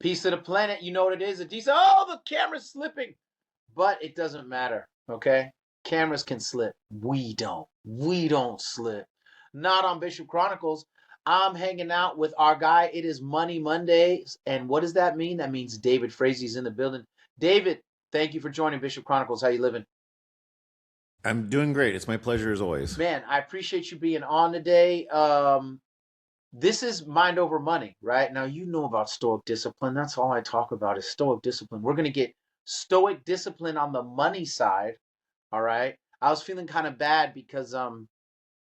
Piece of the planet, you know what it is? A decent. Oh, the camera's slipping. But it doesn't matter, okay? Cameras can slip. We don't. We don't slip. Not on Bishop Chronicles. I'm hanging out with our guy. It is Money Mondays. And what does that mean? That means David Frazie's in the building. David, thank you for joining Bishop Chronicles. How you living? I'm doing great. It's my pleasure as always. Man, I appreciate you being on today. This is mind over money, right? Now you know about Stoic discipline. That's all I talk about is Stoic discipline. We're gonna get Stoic discipline on the money side. All right. I was feeling kind of bad because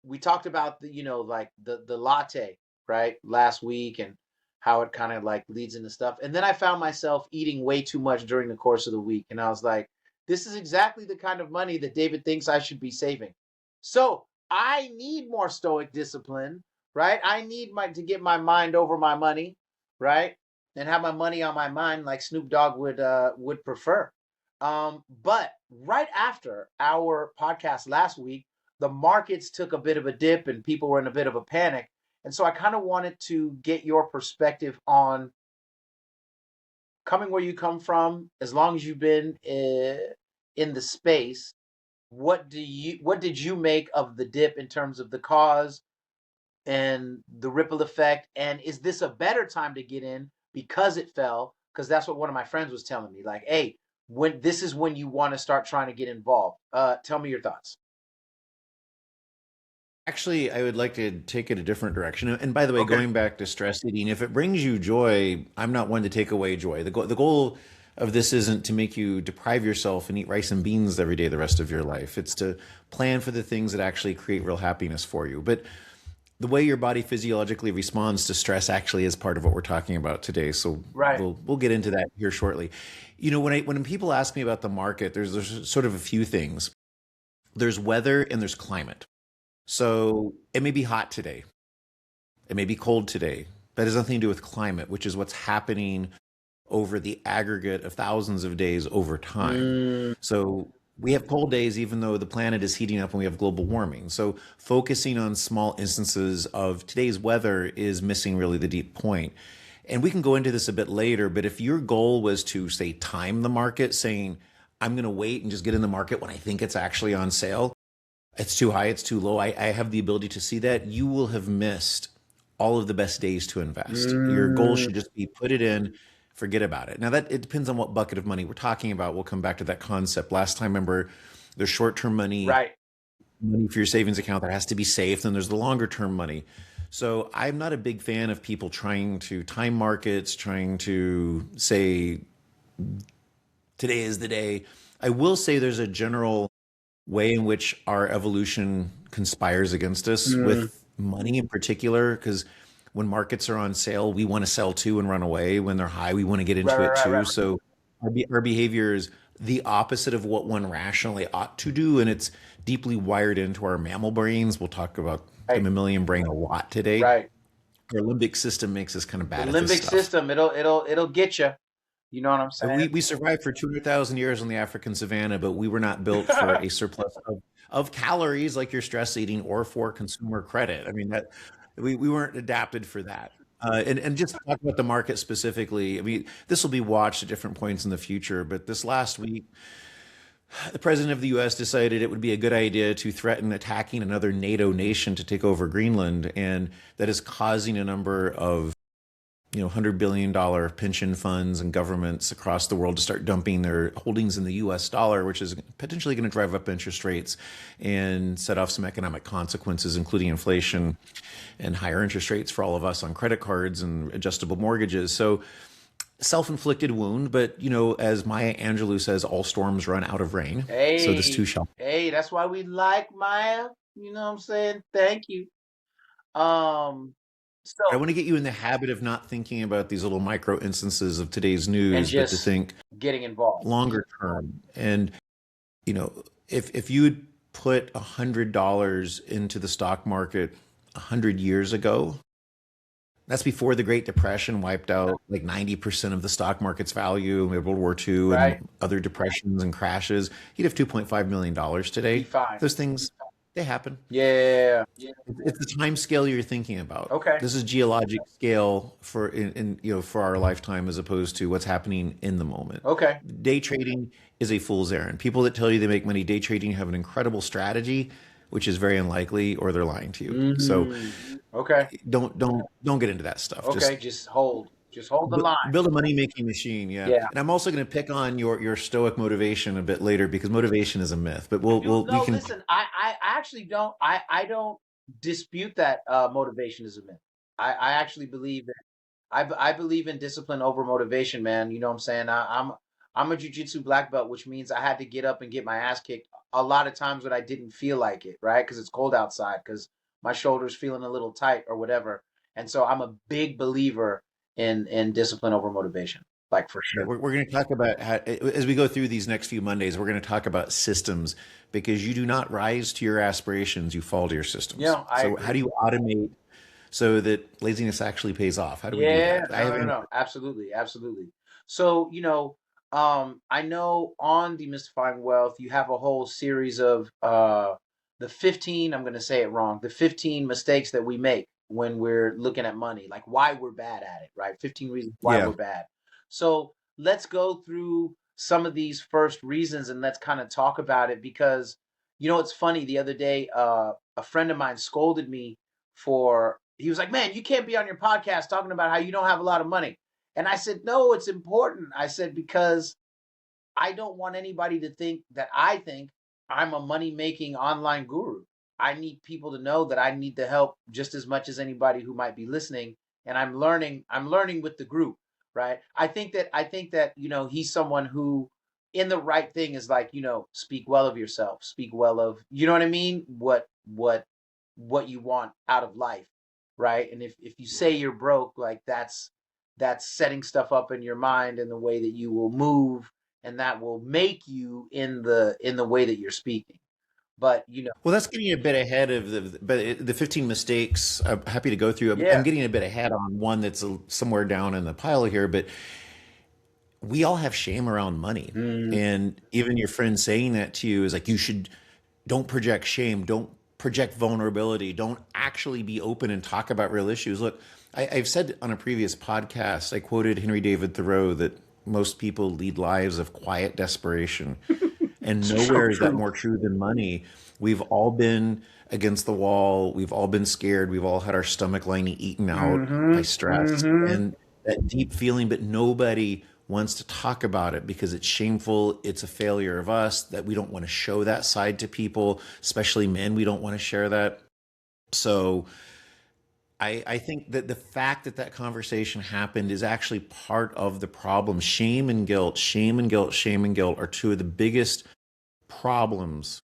we talked about the like the latte, right, last week, and how it kind of like leads into stuff. And then I found myself eating way too much during the course of the week, and I was like, this is exactly the kind of money that David thinks I should be saving. So I need more Stoic discipline, right? I need my to get my mind over my money, right, and have my money on my mind, like Snoop Dogg would prefer. But right after our podcast last week, the markets took a bit of a dip and people were in a bit of a panic. And so I kind of wanted to get your perspective on coming where you come from, as long as you've been in the space. What did you make of the dip in terms of the cause and the ripple effect? And is this a better time to get in because it fell? Because that's what one of my friends was telling me. Like, hey, when this is when you want to start trying to get involved. Tell me your thoughts. Actually, I would like to take it a different direction. And by the way, Okay. going back to stress eating, if it brings you joy, I'm not one to take away joy. The goal of this isn't to make you deprive yourself and eat rice and beans every day the rest of your life. It's to plan for the things that actually create real happiness for you. But the way your body physiologically responds to stress actually is part of what we're talking about today. So Right. we'll get into that here shortly. You know, when people ask me about the market, there's sort of a few things. There's weather and there's climate. So it may be hot today, it may be cold today. That has nothing to do with climate, which is what's happening over the aggregate of thousands of days over time. Mm, So we have cold days, even though the planet is heating up and we have global warming. So focusing on small instances of today's weather is missing really the deep point. And we can go into this a bit later, but if your goal was to, say, time the market, saying, I'm going to wait and just get in the market when I think it's actually on sale, it's too high, it's too low. I have the ability to see that. You will have missed all of the best days to invest. Your goal mm, should just be put it in, forget about it. Now that it depends on what bucket of money we're talking about. We'll come back to that concept. Last time, remember, there's short-term money, right. money for your savings account that has to be safe. Then there's the longer-term money. So I'm not a big fan of people trying to time markets, trying to say today is the day. I will say there's a general way in which our evolution conspires against us Mm, with money in particular, because when markets are on sale, we want to sell too and run away. When they're high, we want to get right, into right, it right, too. right, So our behavior is the opposite of what one rationally ought to do, and it's deeply wired into our mammal brains. We'll talk about the right, mammalian brain a lot today. right. Our limbic system makes us kind of The bad at this limbic stuff. system, it'll get you. You know what I'm And saying? we survived for 200,000 years on the African savannah, but we were not built for a surplus of calories like you're stress eating or for consumer credit. I mean, that we weren't adapted for that. And just to talk about the market specifically, I mean, this will be watched at different points in the future, but this last week, the president of the US decided it would be a good idea to threaten attacking another NATO nation to take over Greenland. And that is causing a number of $100 billion pension funds and governments across the world to start dumping their holdings in the US dollar, which is potentially going to drive up interest rates and set off some economic consequences, including inflation and higher interest rates for all of us on credit cards and adjustable mortgages. So self-inflicted wound, but as Maya Angelou says, all storms run out of rain. So this too Hey, shall. hey, that's why we like Maya. You know what I'm saying? Thank you. Um, I so want to get you in the habit of not thinking about these little micro instances of today's and news, but to just think getting involved. longer term. And if you would put $100 into the stock market 100 years ago, that's before the Great Depression wiped out like 90% of the stock market's value, and we had World War II Right? and other depressions and crashes. You'd have $2.5 million Be today. fine. Those things, They happen. Yeah. It's the time scale you're thinking about. Okay. This is geologic scale for for our lifetime as opposed to what's happening in the moment. Okay. Day trading is a fool's errand. People that tell you they make money day trading have an incredible strategy, which is very unlikely, or they're lying to you. So Okay. don't get into that stuff. Just Okay. Just hold. Just hold the line. build a money making machine. Yeah. Yeah. And I'm also going to pick on your stoic motivation a bit later because motivation is a myth. But we No, can. listen, I actually don't I don't dispute that motivation is a myth. I actually believe that I believe in discipline over motivation, man. You know what I'm saying? I'm a jujitsu black belt, which means I had to get up and get my ass kicked a lot of times when I didn't feel like it, right? Because it's cold outside, because my shoulders feeling a little tight or whatever. And so I'm a big believer in discipline over motivation, like for Yeah, sure. we're going to talk about how, as we go through these next few Mondays, we're going to talk about systems because you do not rise to your aspirations, you fall to your systems. Yeah, I So, how agree. do you automate so that laziness actually pays off? How do we do Yeah, that? I no, have no, no, absolutely, absolutely. So, I know on Demystifying Wealth, you have a whole series of the 15, I'm going to say it wrong, the 15 mistakes that we make when we're looking at money, like why we're bad at it, right? 15 reasons why yeah. we're bad. So, let's go through some of these first reasons and let's kind of talk about it because, it's funny. The other day, a friend of mine scolded me for he was like, "Man, you can't be on your podcast talking about how you don't have a lot of money." And I said, "No, it's important." I said because I don't want anybody to think that I think I'm a money-making online guru. I need people to know that I need the help just as much as anybody who might be listening, and I'm learning with the group, right? I think that, he's someone who in the right thing is like, speak well of yourself, speak well of, you know what I mean? What you want out of life, right? And if you say you're broke, like that's setting stuff up in your mind in the way that you will move, and that will make you in the way that you're speaking. But Well, that's getting a bit ahead of the 15 mistakes. I'm happy to go through. I'm yeah. getting a bit ahead on one that's somewhere down in the pile here, but we all have shame around money. Mm, And even your friend saying that to you is like, don't project shame, don't project vulnerability, don't actually be open and talk about real issues. Look, I've said on a previous podcast, I quoted Henry David Thoreau that most people lead lives of quiet desperation. And so nowhere is that true. more true than money. We've all been against the wall. We've all been scared. We've all had our stomach lining eaten out by Mm-hmm. stress Mm-hmm. and that deep feeling, but nobody wants to talk about it because it's shameful. It's a failure of us that we don't want to show that side to people, especially men. We don't want to share that. So I think that the fact that that conversation happened is actually part of the problem. Shame and guilt, shame and guilt, shame and guilt are two of the biggest problems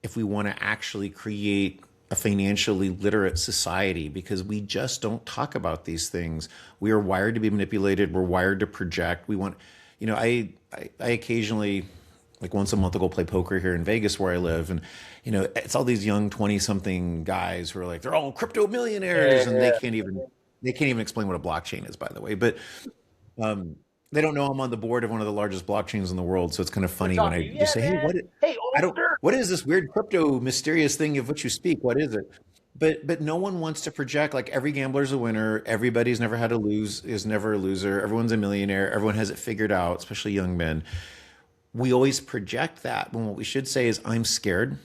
if we want to actually create a financially literate society because we just don't talk about these things. We are wired to be manipulated. We're wired to project. We want, I occasionally, like once a month, I'll go play poker here in Vegas where I live. And, it's all these young 20 something guys who are like, they're all crypto millionaires and Yeah. they can't even explain what a blockchain is, by the way. But um, they don't know I'm on the board of one of the largest blockchains in the world. So it's kind of We're funny when I talking. just Yeah, say, "Hey, man. Hey, older. what is this weird crypto mysterious thing of which you speak? What is it?" But no one wants to project like every gambler's a winner. Everybody's never had to lose, is never a loser. Everyone's a millionaire. Everyone has it figured out, especially young men. We always project that when what we should say is, I'm scared.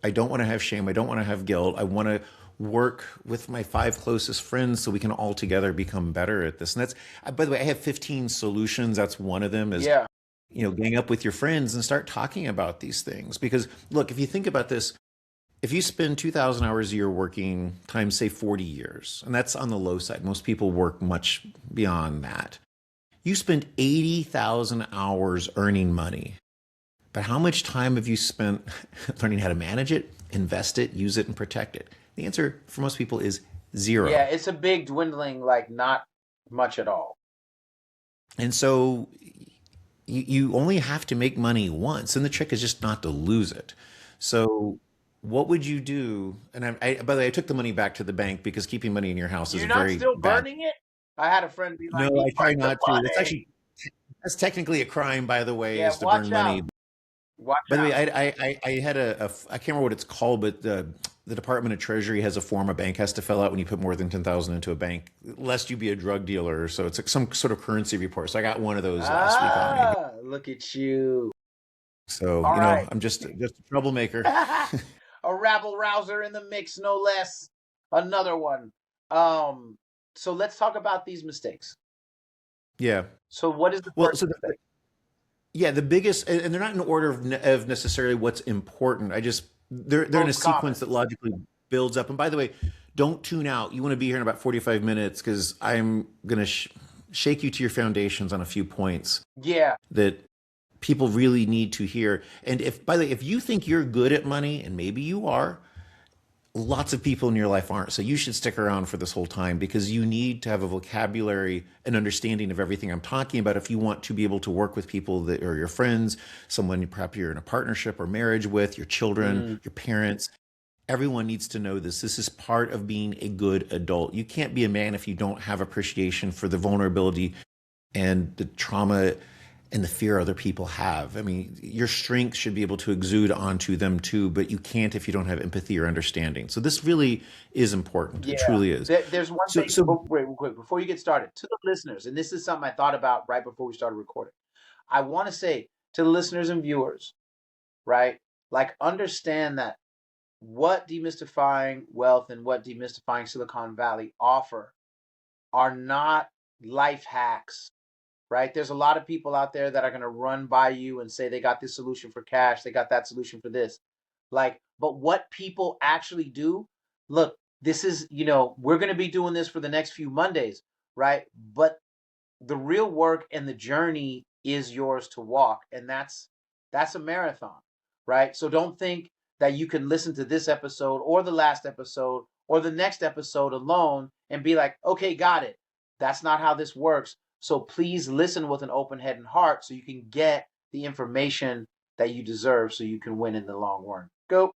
I don't want to have shame. I don't want to have guilt. I want to work with my five closest friends so we can all together become better at this. And that's, by the way, I have 15 solutions. That's one of them is, Yeah. gang up with your friends and start talking about these things. Because look, if you think about this, if you spend 2,000 hours a year working times, say 40 years, and that's on the low side, most people work much beyond that. You spend 80,000 hours earning money. But how much time have you spent learning how to manage it, invest it, use it, and protect it? The answer for most people is Yeah, zero. it's a big dwindling, like not much at all. And so you only have to make money once, and the trick is just not to lose it. So what would you do? And by the way, I took the money back to the bank because keeping money in your house is You're a not very still bad. burning it? I had a friend be No, like, "He I try burned the not to. money." That's technically a crime, by the way, Yeah, is to burn watch money. out. Watch By the way, out. I had I can't remember what it's called, but the Department of Treasury has a form a bank has to fill out when you put more than 10,000 into a bank, lest you be a drug dealer. So it's like some sort of currency report. So I got one of those last week on me. Ah, look at you. So, All right. I'm just a troublemaker. A rabble rouser in the mix, no less. Another one. Um, so let's talk about these mistakes. Yeah. So what is the Well, first so mistake? yeah, the biggest, and they're not in order of necessarily what's important. I just they're in a Most common. sequence that logically builds up. And by the way, don't tune out. You want to be here in about 45 minutes because I'm gonna shake you to your foundations on a few points Yeah. that people really need to hear. And if, by the way, if you think you're good at money, and maybe you are, lots of people in your life aren't. So you should stick around for this whole time because you need to have a vocabulary and understanding of everything I'm talking about if you want to be able to work with people that are your friends, someone perhaps you're in a partnership or marriage with, your children, Mm, your parents. Everyone needs to know this. This is part of being a good adult. You can't be a man if you don't have appreciation for the vulnerability and the trauma and the fear other people have. I mean, your strength should be able to exude onto them too, but you can't if you don't have empathy or understanding. So this really is important. It yeah. truly is. There's one So, thing. so Oh, wait, real quick before you get started. To the listeners, and this is something I thought about right before we started recording. I want to say to the listeners and viewers, right? Like, understand that what demystifying wealth and what demystifying Silicon Valley offer are not life hacks, right? There's a lot of people out there that are going to run by you and say they got this solution for cash, they got that solution for this. Like, but what people actually do, look, this is, we're going to be doing this for the next few Mondays, right? But the real work and the journey is yours to walk, and that's a marathon, right? So don't think that you can listen to this episode or the last episode or the next episode alone and be like, okay, got it. That's not how this works. So please listen with an open head and heart so you can get the information that you deserve so you can win in the long run. Go.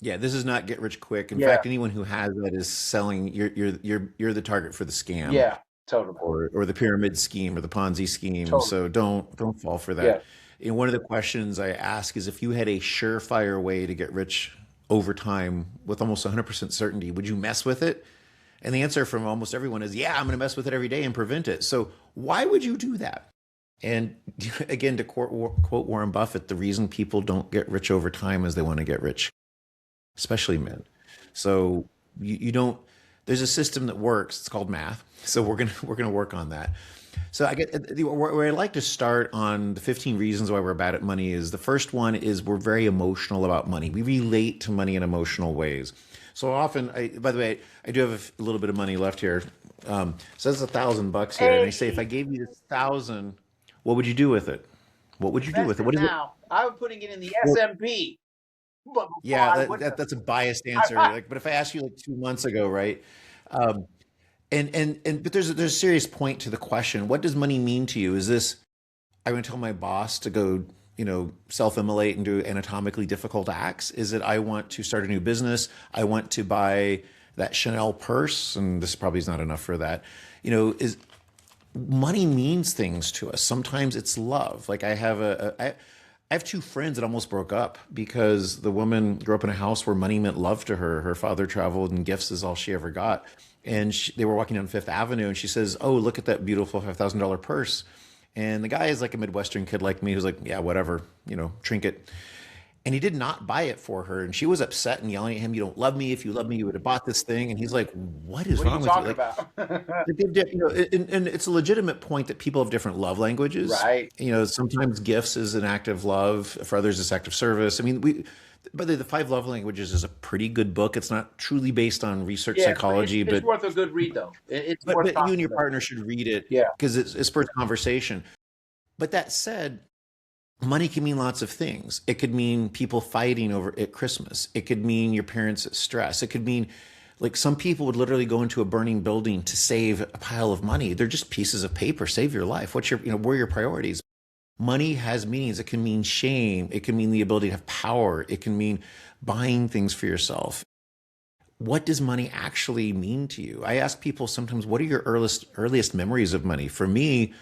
yeah, this is not get rich quick. In Yeah. fact, anyone who has that is selling. You're the target for the scam Yeah. Totally. or the pyramid scheme or the Ponzi scheme. Totally. So don't fall for Yeah. that. And one of the questions I ask is if you had a surefire way to get rich over time with almost 100% certainty, would you mess with it? And the answer from almost everyone is, yeah, I'm going to mess with it every day and prevent it. So why would you do that? And again, to quote Warren Buffett, the reason people don't get rich over time is they want to get rich, especially men. So you don't. There's a system that works. It's called math. So we're gonna work on that. So I get where I like to start on the 15 reasons why we're bad at money is the first one is we're very emotional about money. We relate to money in emotional ways. So often, by the way, I do have a little bit of money left here. So that's $1,000 here, and I say, if I Hey, gave you this thousand, what would you do with it? What would you do with invest it? it What is it? now. I was putting it in the Well, S&P, but before yeah, I would have. that's a biased answer. Like, but if I asked you like 2 months ago, right? Um, and but there's a serious point to the question. What does money mean to you? Is this I want to tell my boss to go, self-immolate and do anatomically difficult acts? Is it I want to start a new business? I want to buy that Chanel purse, and this probably is not enough for that. Is money means things to us. Sometimes it's love. Like I have two friends that almost broke up because the woman grew up in a house where money meant love to her. Her father traveled and gifts is all she ever got. And they were walking down Fifth Avenue and she says, "Oh, look at that beautiful $5,000 purse." And the guy is like a Midwestern kid like me who's like, "Yeah, whatever, trinket." And he did not buy it for her. And she was upset and yelling at him, "You don't love me. If you love me, you would have bought this thing." And he's like, "What is What are you wrong with you?" talking Like, about? and it's a legitimate point that people have different love languages. Right. Sometimes gifts is an act of love. For others, it's act of service. I mean, by the five love languages is a pretty good book. It's not truly based on research Yeah, but it's psychology, it's but worth a good read though. It's but worth but you and your contemplating. partner should read it Yeah. because it spurs conversation. But that said, money can mean lots of things. It could mean people fighting over at Christmas. It could mean your parents' stress. It could mean like some people would literally go into a burning building to save a pile of money. They're just pieces of paper. Save your life. Where are your priorities? Money has meanings. It can mean shame. It can mean the ability to have power. It can mean buying things for yourself. What does money actually mean to you? I ask people sometimes, what are your earliest memories of money? For me,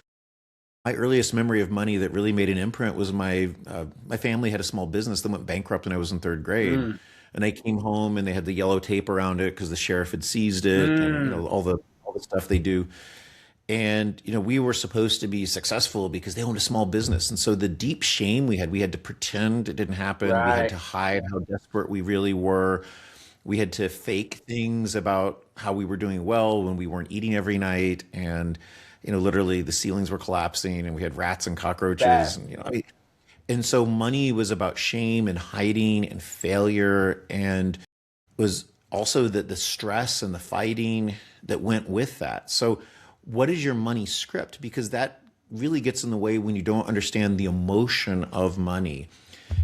my earliest memory of money that really made an imprint was my family had a small business that went bankrupt when I was in third grade, Mm, and I came home and they had the yellow tape around it because the sheriff had seized it, and mm, all the stuff they do. And we were supposed to be successful because they owned a small business, and so the deep shame we had to pretend it didn't happen. We had right. to hide how desperate we really were. We had to fake things about how we were doing well when we weren't eating every night, and literally the ceilings were collapsing, and we had rats and Bad. cockroaches, and and so money was about shame and hiding and failure, and was also the stress and the fighting that went with that. So, what is your money script? Because that really gets in the way when you don't understand the emotion of money.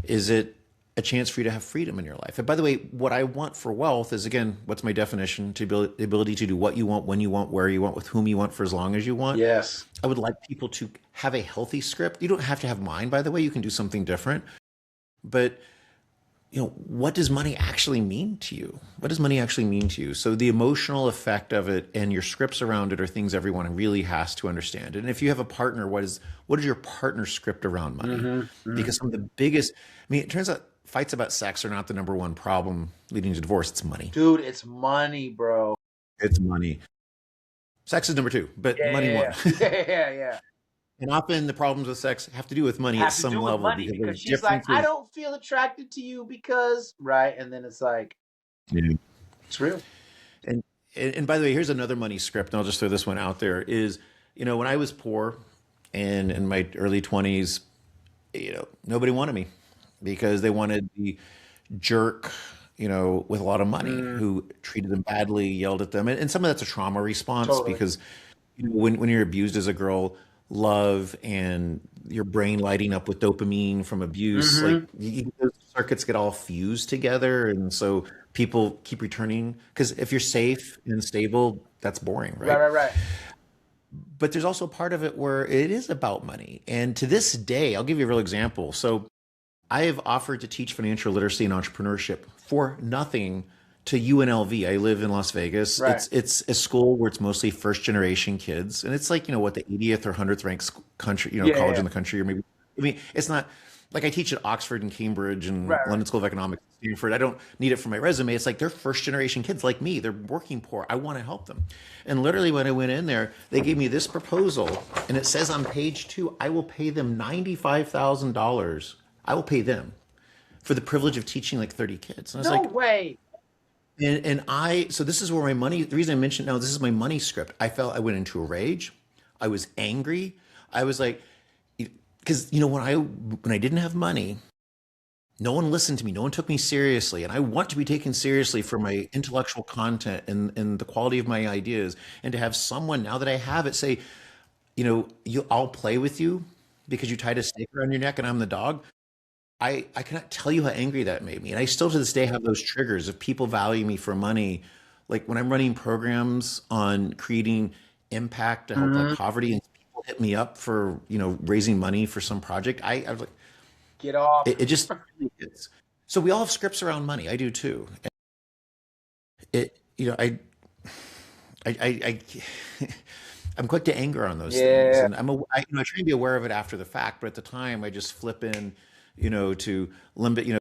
Is it a chance for you to have freedom in your life? And by the way, what I want for wealth is, again, what's my definition? To build the ability to do what you want, when you want, where you want, with whom you want, for as long as you want. Yes. I would like people to have a healthy script. You don't have to have mine, by the way. You can do something different. But what does money actually mean to you? What does money actually mean to you? So the emotional effect of it and your scripts around it are things everyone really has to understand. And if you have a partner, what is your partner script around money? Hmm. Hmm. Because some of the biggest, it turns out fights about sex are not the number one problem leading to divorce. It's money. Dude, it's money, bro. It's money. Sex is number two, but money Yeah, one. yeah, yeah, yeah. And often the problems with sex have to do with money at Have to some do with level money because because there's she's like, I differences. don't feel attracted to you because, right? And then it's like, Yeah. it's real. And and by the way, here's another money script, and I'll just throw this one out there. Is when I was poor and in my early 20s, nobody wanted me because they wanted the jerk, with a lot of money Mm, who treated them badly, yelled at them, and some of that's a trauma response totally. because when you're abused as a girl, love and your brain lighting up with dopamine from abuse, like Hmm. those circuits get all fused together, and so people keep returning because if you're safe and stable, that's boring, Right, right? right, right. But there's also a part of it where it is about money, and to this day, I'll give you a real example. So I have offered to teach financial literacy and entrepreneurship for nothing to UNLV. I live in Las Vegas. Right. It's a school where it's mostly first generation kids, and it's like what, the 80th or 100th ranked country, Yeah, yeah, college yeah. in the country, or maybe. It's not like I teach at Oxford and Cambridge and Right, right. London School of Economics, Stanford. I don't need it for my resume. It's like they're first generation kids like me. They're working poor. I want to help them. And literally, when I went in there, they gave me this proposal, and it says on page 2, I will pay them $95,000. I will pay them for the privilege of teaching like 30 kids. And I was No like, way. so this is where my money, the reason I mentioned now, this is my money script. I went into a rage. I was angry. I was like, because, when I didn't have money, no one listened to me. No one took me seriously. And I want to be taken seriously for my intellectual content and the quality of my ideas. And to have someone, now that I have it, say, I'll play with you because you tied a stake around your neck and I'm the dog. I cannot tell you how angry that made me. And I still to this day have those triggers of people value me for money. Like when I'm running programs on creating impact to help like Hmm. poverty and people hit me up for, raising money for some project. I was like, Get off. it just really is. So we all have scripts around money. I do too. It, I I'm quick to anger on those things, Yeah, and I try to be aware of it after the fact, but at the time I just flip in, to limit,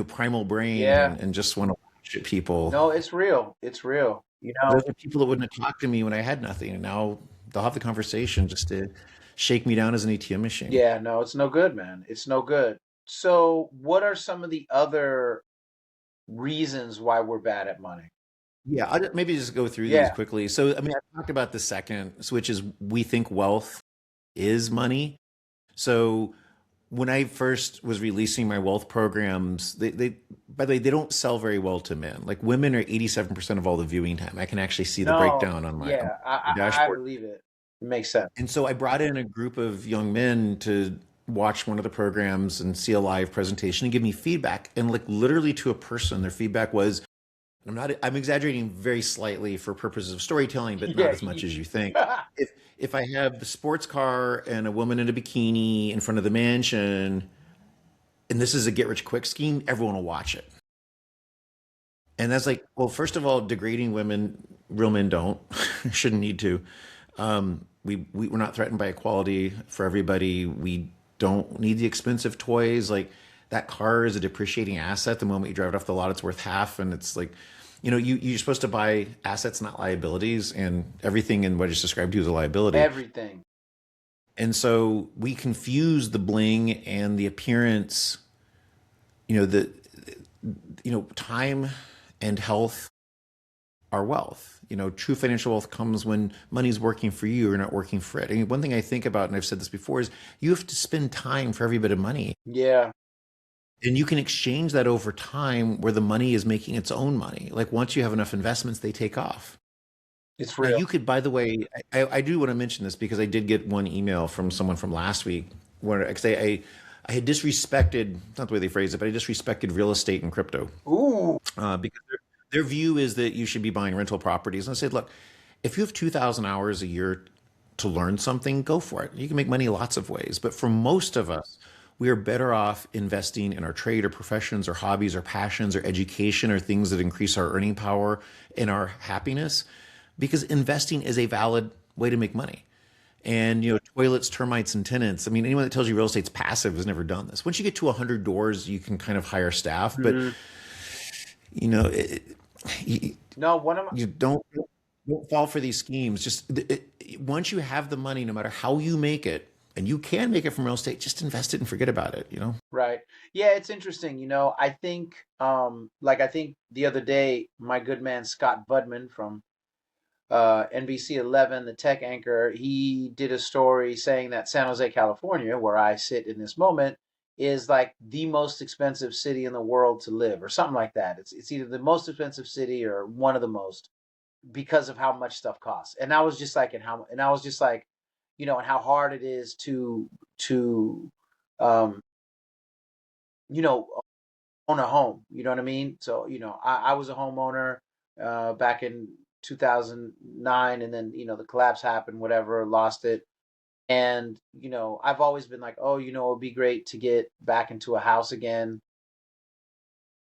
primal brain yeah. and just want to watch at people. No, it's real. It's real. Those are people that wouldn't have talked to me when I had nothing, and now they'll have the conversation just to shake me down as an ATM machine. Yeah, no, it's no good, man. It's no good. So, what are some of the other reasons why we're bad at money? Yeah, I'll maybe just go through these Yeah. quickly. So, I talked about the second, which is we think wealth is money. So when I first was releasing my wealth programs, they by the way, they don't sell very well to men. Like women are 87% of all the viewing time. I can actually see the No, breakdown on my yeah, I dashboard. believe it. It makes sense. And so I brought in a group of young men to watch one of the programs and see a live presentation and give me feedback. And like literally to a person, their feedback was, I'm exaggerating very slightly for purposes of storytelling, but not Yeah. as much as you think. If I have the sports car and a woman in a bikini in front of the mansion, and this is a get rich quick scheme, everyone will watch it. And that's like, well, first of all, degrading women, real men don't, shouldn't need to. we're not threatened by equality for everybody. We don't need the expensive toys. Like that car is a depreciating asset. The moment you drive it off the lot, it's worth half. And it's like, you're supposed to buy assets, not liabilities. And everything in what I just described to you is a liability. Everything. And so we confuse the bling and the appearance, the, time and health are wealth. True financial wealth comes when money's working for you or not working for it. I mean, one thing I think about, and I've said this before, is you have to spend time for every bit of money. Yeah. And you can exchange that over time where the money is making its own money. Like once you have enough investments, they take off. It's Now real. you could, by the way, I do want to mention this because I did get one email from someone from last week where I had disrespected, not the way they phrased it, but I disrespected real estate and crypto. Ooh. Because their view is that you should be buying rental properties. And I said, look, if you have 2,000 hours a year to learn something, go for it. You can make money lots of ways. But for most of us, we are better off investing in our trade or professions or hobbies or passions or education or things that increase our earning power and our happiness, because investing is a valid way to make money. And toilets, termites, and tenants. I mean, anyone that tells you real estate's passive has never done this. Once you get to 100 doors, you can kind of hire staff, but Mhm. you, No, one of my, you don't fall for these schemes. Just once you have the money, no matter how you make it, and you can make it from real estate, just invest it and forget about it. right. Yeah, it's interesting. I think, I think the other day, my good man Scott Budman from NBC 11, the tech anchor, he did a story saying that San Jose, California, where I sit in this moment, is like the most expensive city in the world to live, or something like that. It's either the most expensive city or one of the most because of how much stuff costs. And I was just like, and I was just like, and how hard it is to, um, you know, own a home. You know what I mean? So, I was a homeowner back in 2009, and then, the collapse happened, whatever, lost it. And, I've always been like, oh, it would be great to get back into a house again.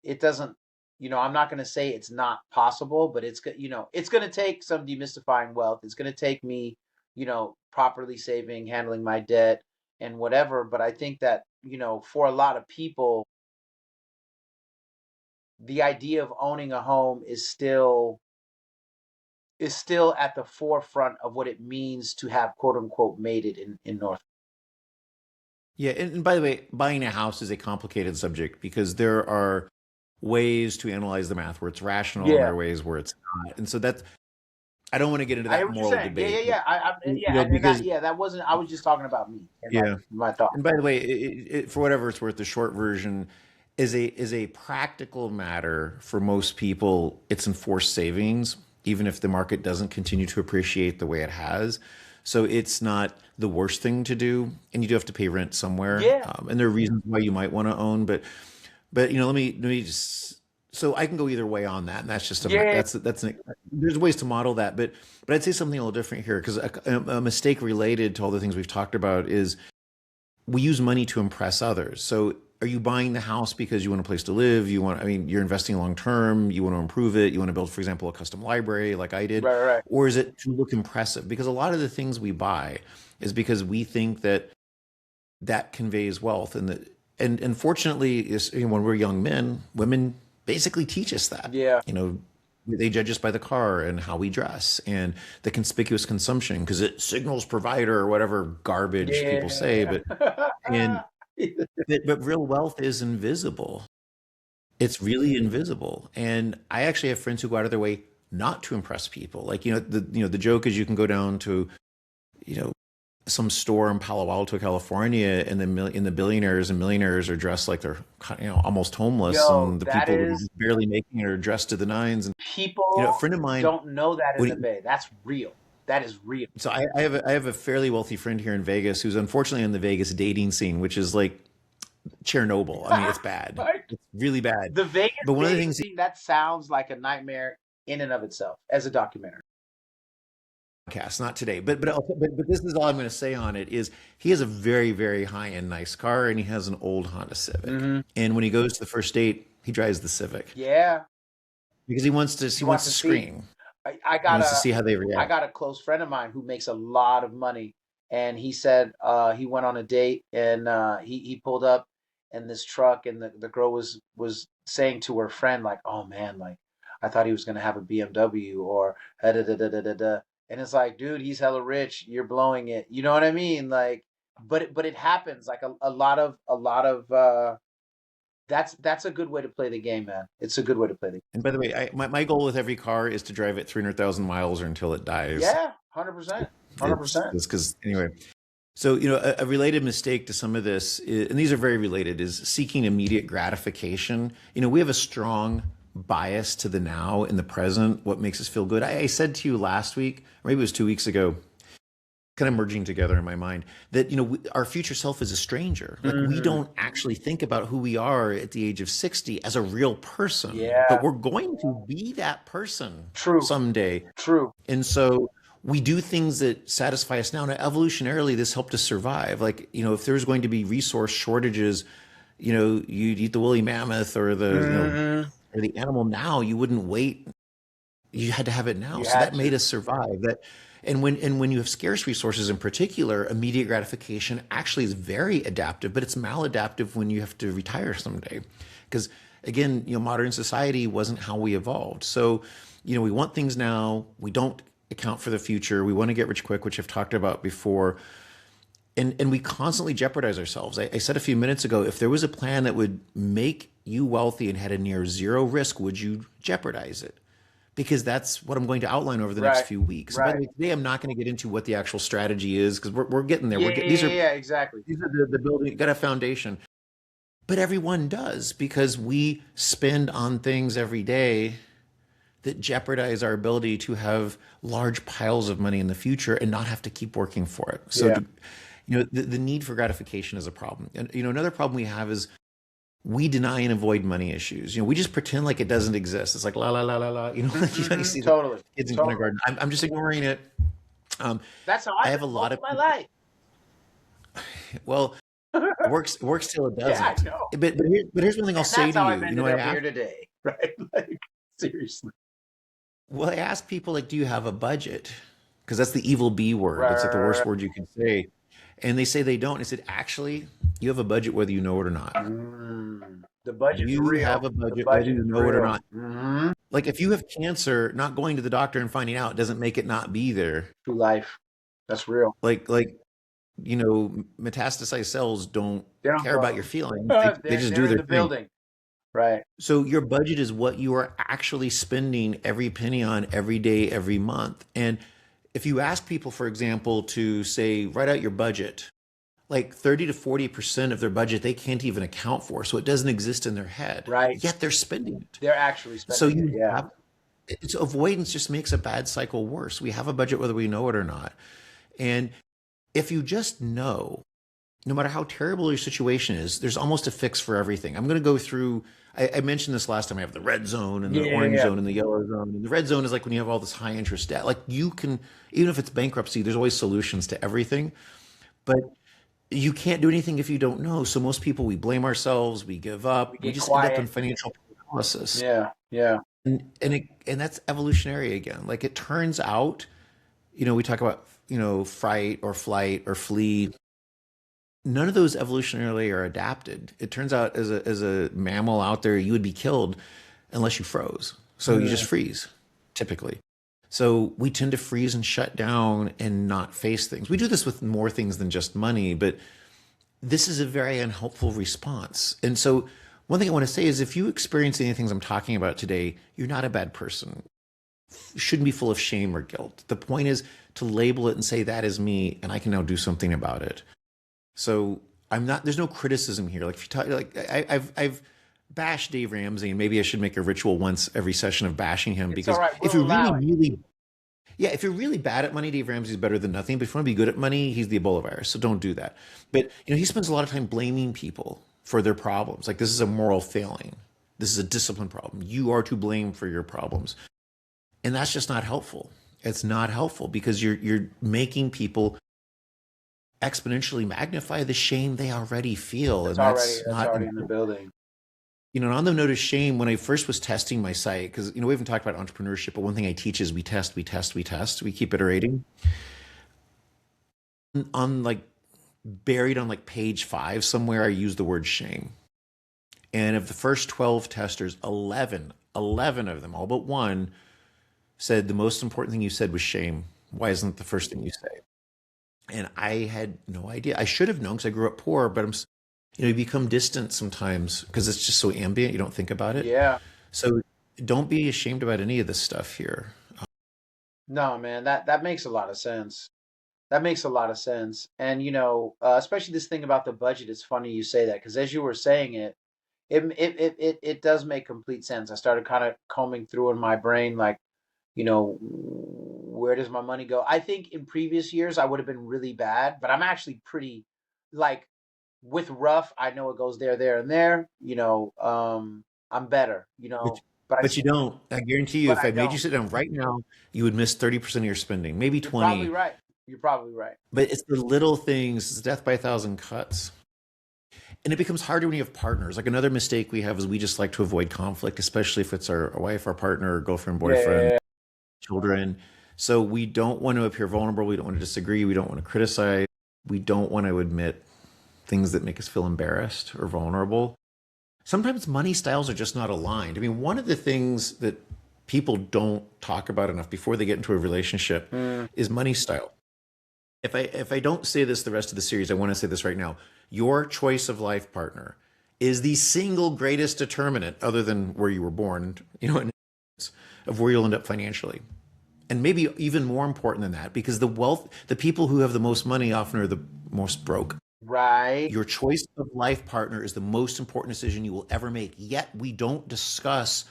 It doesn't, I'm not going to say it's not possible, but it's going to take some demystifying wealth. It's going to take me, properly saving, handling my debt and whatever. But I think that, for a lot of people, the idea of owning a home is still at the forefront of what it means to have quote unquote made it in North. Yeah, and by the way, buying a house is a complicated subject because there are ways to analyze the math where it's rational and Yeah, there are ways where it's not. And so I don't want to get into I hear that what you're moral saying. Yeah, yeah, debate, but, yeah. Yeah, and that, because yeah, that wasn't. I was just talking about me and like yeah. my thought. And by the way, for whatever it's worth, the short version is a practical matter for most people. It's enforced savings, even if the market doesn't continue to appreciate the way it has. So it's not the worst thing to do, and you do have to pay rent somewhere. Yeah, And there are reasons why you might want to own, but let me just, so I can go either way on that, and that's just yeah, there's ways to model that, but I'd say something a little different here because a mistake related to all the things we've talked about is we use money to impress others. So are you buying the house because you want a place to live? I mean, you're investing long term, you want to improve it, you want to build, for example, a custom library like I did, right, right, right. or is it to look impressive? Because a lot of the things we buy is because we think that that conveys wealth. And unfortunately, when we're young men, women basically teach us that. Yeah, They judge us by the car and how we dress and the conspicuous consumption because it signals provider or whatever garbage people say. yeah. And but real wealth is invisible. It's really invisible. And I actually have friends who go out of their way not to impress people. Like, the joke is you can go down to, you know, some store in Palo Alto, California, and the billionaires and millionaires are dressed like they're almost homeless, Yo, and the that people that are is just barely making it are dressed to the nines. And a people friend of mine, don't know that in when the Bay. That's real. That is real. so I have a fairly wealthy friend here in Vegas who's unfortunately in the Vegas dating scene, which is like Chernobyl. I mean, it's bad. Like, It's really bad. the Vegas But one of the dating things, scene, that sounds like a nightmare in and of itself as a documentary. cast, not today, but this is all I'm going to say on it is he has a very, very high end nice car and he has an old Honda Civic. Hmm. And when he goes to the first date, he drives the Civic Yeah, because he wants to he wants to see. scream. I He got wants to a see how they I react. got a close friend of mine who makes a lot of money, and he said he went on a date and he pulled up in this truck, and the girl was saying to her friend like, "Oh man, like I thought he was gonna have a BMW or da da da da da da." Da." And it's like, dude, he's hella rich. You're blowing it. You know what I mean? Like, but it happens. Like a lot of that's a good way to play the game, man. It's a good way to play the game. And by the way, my goal with every car is to drive it 300,000 miles or until it dies. Yeah, 100%, It's 100%. just because anyway. So, a related mistake to some of this, and these are very related, is seeking immediate gratification. We have a strong bias to the now in the present, what makes us feel good. I said to you last week, or maybe it was 2 weeks ago, kind of merging together in my mind, that, our future self is a stranger. Like, we Mm, don't actually think about who we are at the age of 60 as a real person, but yeah, we're going to be that person true, someday. true. And so we do things that satisfy us now. Now, evolutionarily, this helped us survive. Like, if there's going to be resource shortages, you'd eat the woolly mammoth or Hmm. or the animal now. You wouldn't wait. You had to have it now. You So had that made to. us survive. And when you have scarce resources in particular, immediate gratification actually is very adaptive, but it's maladaptive when you have to retire someday. Because again, modern society wasn't how we evolved. So, we want things now. We don't account for the future. We want to get rich quick, which I've talked about before. And we constantly jeopardize ourselves. I said a few minutes ago, if there was a plan that would make you wealthy and had a near zero risk, would you jeopardize it? Because that's what I'm going to outline over the next Right, few weeks. And by the right. way, today I'm not going to get into what the actual strategy is because we're getting there. Yeah, yeah, These yeah, are yeah, exactly. the building. You got a foundation, but everyone does because we spend on things every day that jeopardize our ability to have large piles of money in the future and not have to keep working for it. So, Yeah. the need for gratification is a problem. And, another problem we have is we deny and avoid money issues. We just pretend like it doesn't exist. It's like la la la la la. Like, you Hmm. see the Totally, kids in totally. kindergarten. I'm just ignoring it. Um, That's how I I've have been a lot most of of my people. life. Well, works till it Yeah, I doesn't. know. But here's one thing I'll And say that's to how you. I've ended I up here ask today, right? Like, seriously. I ask people like, do you have a budget? Because that's the evil B word. Right, It's like the right, worst right, word you can say. And they say they don't. I said, actually, you have a budget whether you know it or not. right. Mm, the budget's You real. have a The budget whether budget you is know it or real. not. Hmm. Like if you have cancer, not going to the doctor and finding out doesn't make it not be there. True life. That's real. Like metastasized cells don't They don't care about go. your feelings. They They're just do they're in their the thing. building. Right. So your budget is what you are actually spending every penny on every day, every month. And if you ask people, for example, to say, write out your budget, like 30 to 40% of their budget, they can't even account for. So it doesn't exist in their head, Right. yet they're spending it. They're actually So spending it. you Yeah. have, it's avoidance just makes a bad cycle worse. We have a budget whether we know it or not. And if you just know, no matter how terrible your situation is, there's almost a fix for everything. I'm going to go through. I mentioned this last time. I have the red zone and Yeah, the yeah, orange yeah. zone and the yellow zone. And the red zone is like when you have all this high interest debt. Like you can, even if it's bankruptcy, there's always solutions to everything. But you can't do anything if you don't know. So most people, we blame ourselves, we give We up, we get just end up in quiet. financial paralysis. Yeah, yeah. And that's evolutionary again. Like it turns out, we talk about fight or flight or flee. None of those evolutionarily are adapted. It turns out as a mammal out there, you would be killed unless you froze. So you just Mm, freeze, typically. So we tend to freeze and shut down and not face things. We do this with more things than just money, but this is a very unhelpful response. And so one thing I want to say is if you experience any things I'm talking about today, you're not a bad person. You shouldn't be full of shame or guilt. The point is to label it and say that is me and I can now do something about it. So I'm not. There's no criticism here. Like if you talk, like I've bashed Dave Ramsey, and maybe I should make a ritual once every session of bashing him it's all because right. if We'll you're really, allow it. really, yeah, if you're really bad at money, Dave Ramsey's better than nothing. But if you want to be good at money, he's the Ebola virus. So don't do that. But he spends a lot of time blaming people for their problems. Like this is a moral failing. This is a discipline problem. You are to blame for your problems, and that's just not helpful. It's not helpful because you're making people exponentially magnify the shame they already feel, That's and already that's that's not already in the building. And on the note of shame, when I first was testing my site, because we haven't talked about entrepreneurship, but one thing I teach is we test, we test, we test, we keep iterating. On like buried on like page 5 somewhere, I use the word shame. And of the first 12 testers, 11 of them, all but one, said the most important thing you said was shame. Why isn't it the first thing you say? And I had no idea. I should have known because I grew up poor, but you become distant sometimes because it's just so ambient. You don't think about it. Yeah. So don't be ashamed about any of this stuff here. No, man, that makes a lot of sense. That makes a lot of sense. And especially this thing about the budget, it's funny you say that because as you were saying it, it does make complete sense. I started kind of combing through in my brain, like, where does my money go? I think in previous years I would have been really bad, but I'm actually pretty, like, with rough, I know it goes there, there, and there. I'm better, But, but but you don't. I guarantee you, but if I I made you don't. sit down right now, you would miss 30% of your spending, maybe You're probably 20. right. You're probably right. But it's the little things. It's death by a thousand cuts. And it becomes harder when you have partners. Like another mistake we have is we just like to avoid conflict, especially if it's our wife, our partner, girlfriend, Yeah, yeah, boyfriend, yeah. children. So we don't want to appear vulnerable. We don't want to disagree. We don't want to criticize. We don't want to admit things that make us feel embarrassed or vulnerable. Sometimes money styles are just not aligned. I mean, one of the things that people don't talk about enough before they get into a relationship Mm, is money style. If I don't say this the rest of the series, I want to say this right now. Your choice of life partner is the single greatest determinant, other than where you were born, of where you'll end up financially. And maybe even more important than that, because the people who have the most money often are the most broke. right. Your choice of life partner is the most important decision you will ever make. Yet we don't discuss,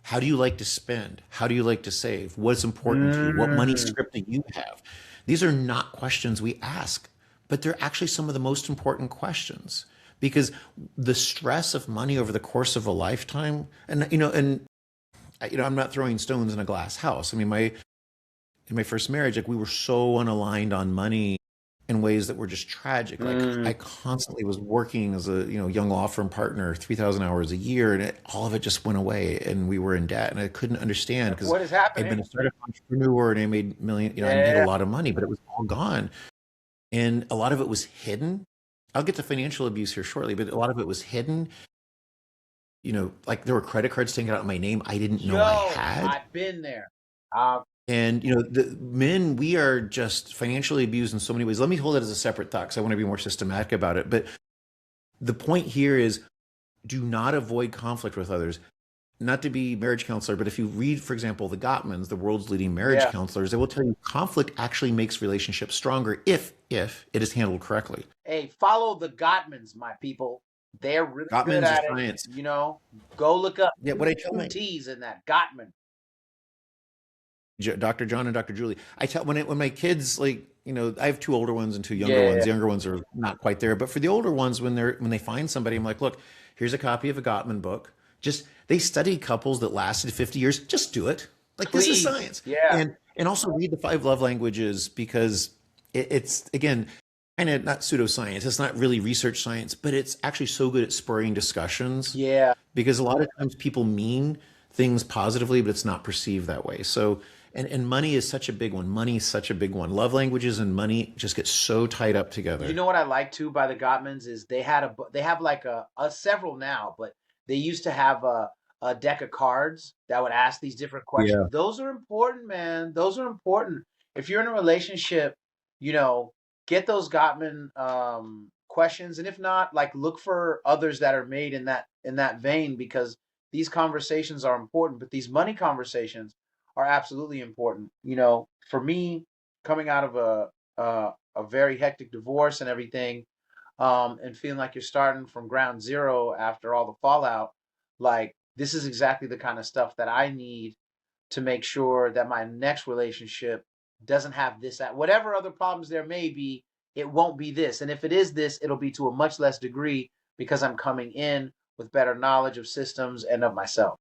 how do you like to spend? How do you like to save? What's important to you? What money Mm, script do you have? These are not questions we ask, but they're actually some of the most important questions, because the stress of money over the course of a lifetime, and I'm not throwing stones in a glass house. I mean, in my first marriage, like we were so unaligned on money in ways that were just tragic. Like mm. I constantly was working as a young law firm partner, 3,000 hours a year, and all of it just went away, and we were in debt, and I couldn't understand because What is I'd been happening? a startup entrepreneur and I made million, I made a Yeah. lot of money, but it was all gone, and a lot of it was hidden. I'll get to financial abuse here shortly, but a lot of it was hidden. Like there were credit cards taken out in my name I didn't know I Yo, had. I've been there. Uh, And the men, we are just financially abused in so many ways. Let me hold it as a separate thought because I want to be more systematic about it. But the point here is, do not avoid conflict with others. Not to be marriage counselor, but if you read, for example, the Gottmans, the world's leading marriage yeah. counselors, they will tell you conflict actually makes relationships stronger if it is handled correctly. Hey, follow the Gottmans, my people. They're really good Gottman's is at it. science. Go look up Yeah, what I tell two my T's in that Gottman. Dr. John and Dr. Julie. I tell when my kids, like, I have two older ones and two younger Yeah. ones. The younger ones are not quite there, but for the older ones, when they find somebody, I'm like, look, here's a copy of a Gottman book. Just they study couples that lasted 50 years. Just do it. Like this is Please. science. Yeah. And also read the five love languages because it's again kind of not pseudoscience. It's not really research science, but it's actually so good at spurring discussions Yeah. because a lot of times people mean things positively, but it's not perceived that way. So, and money is such a big one. Money is such a big one. Love languages and money just get so tied up You together. know what I like too by the Gottmans is they have like a several now, but they used to have a deck of cards that would ask these different questions. Yeah. Those are important, man. Those are important. If you're in a relationship, you know, get those Gottman questions, and if not, like look for others that are made in that vein because these conversations are important. But these money conversations are absolutely important. For me, coming out of a very hectic divorce and everything, and feeling like you're starting from ground zero after all the fallout, like this is exactly the kind of stuff that I need to make sure that my next relationship doesn't have this at whatever other problems there may be, it won't be this. And if it is this, it'll be to a much less degree because I'm coming in with better knowledge of systems and of myself.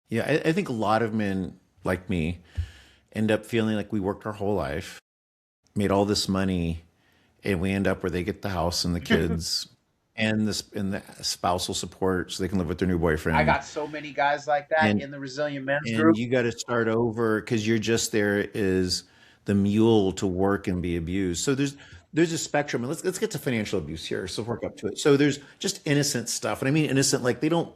Yeah. I think a lot of men like me end up feeling like we worked our whole life, made all this money, and we end up where they get the house and the kids. and the spousal support so they can live with their new I boyfriend. got so many guys like that And in the resilient men's and group. you got to start over because you're just there as the mule to work and be abused. So there's a spectrum, and let's get to financial abuse here. So work up to it. So there's just innocent stuff, and I mean innocent like they don't.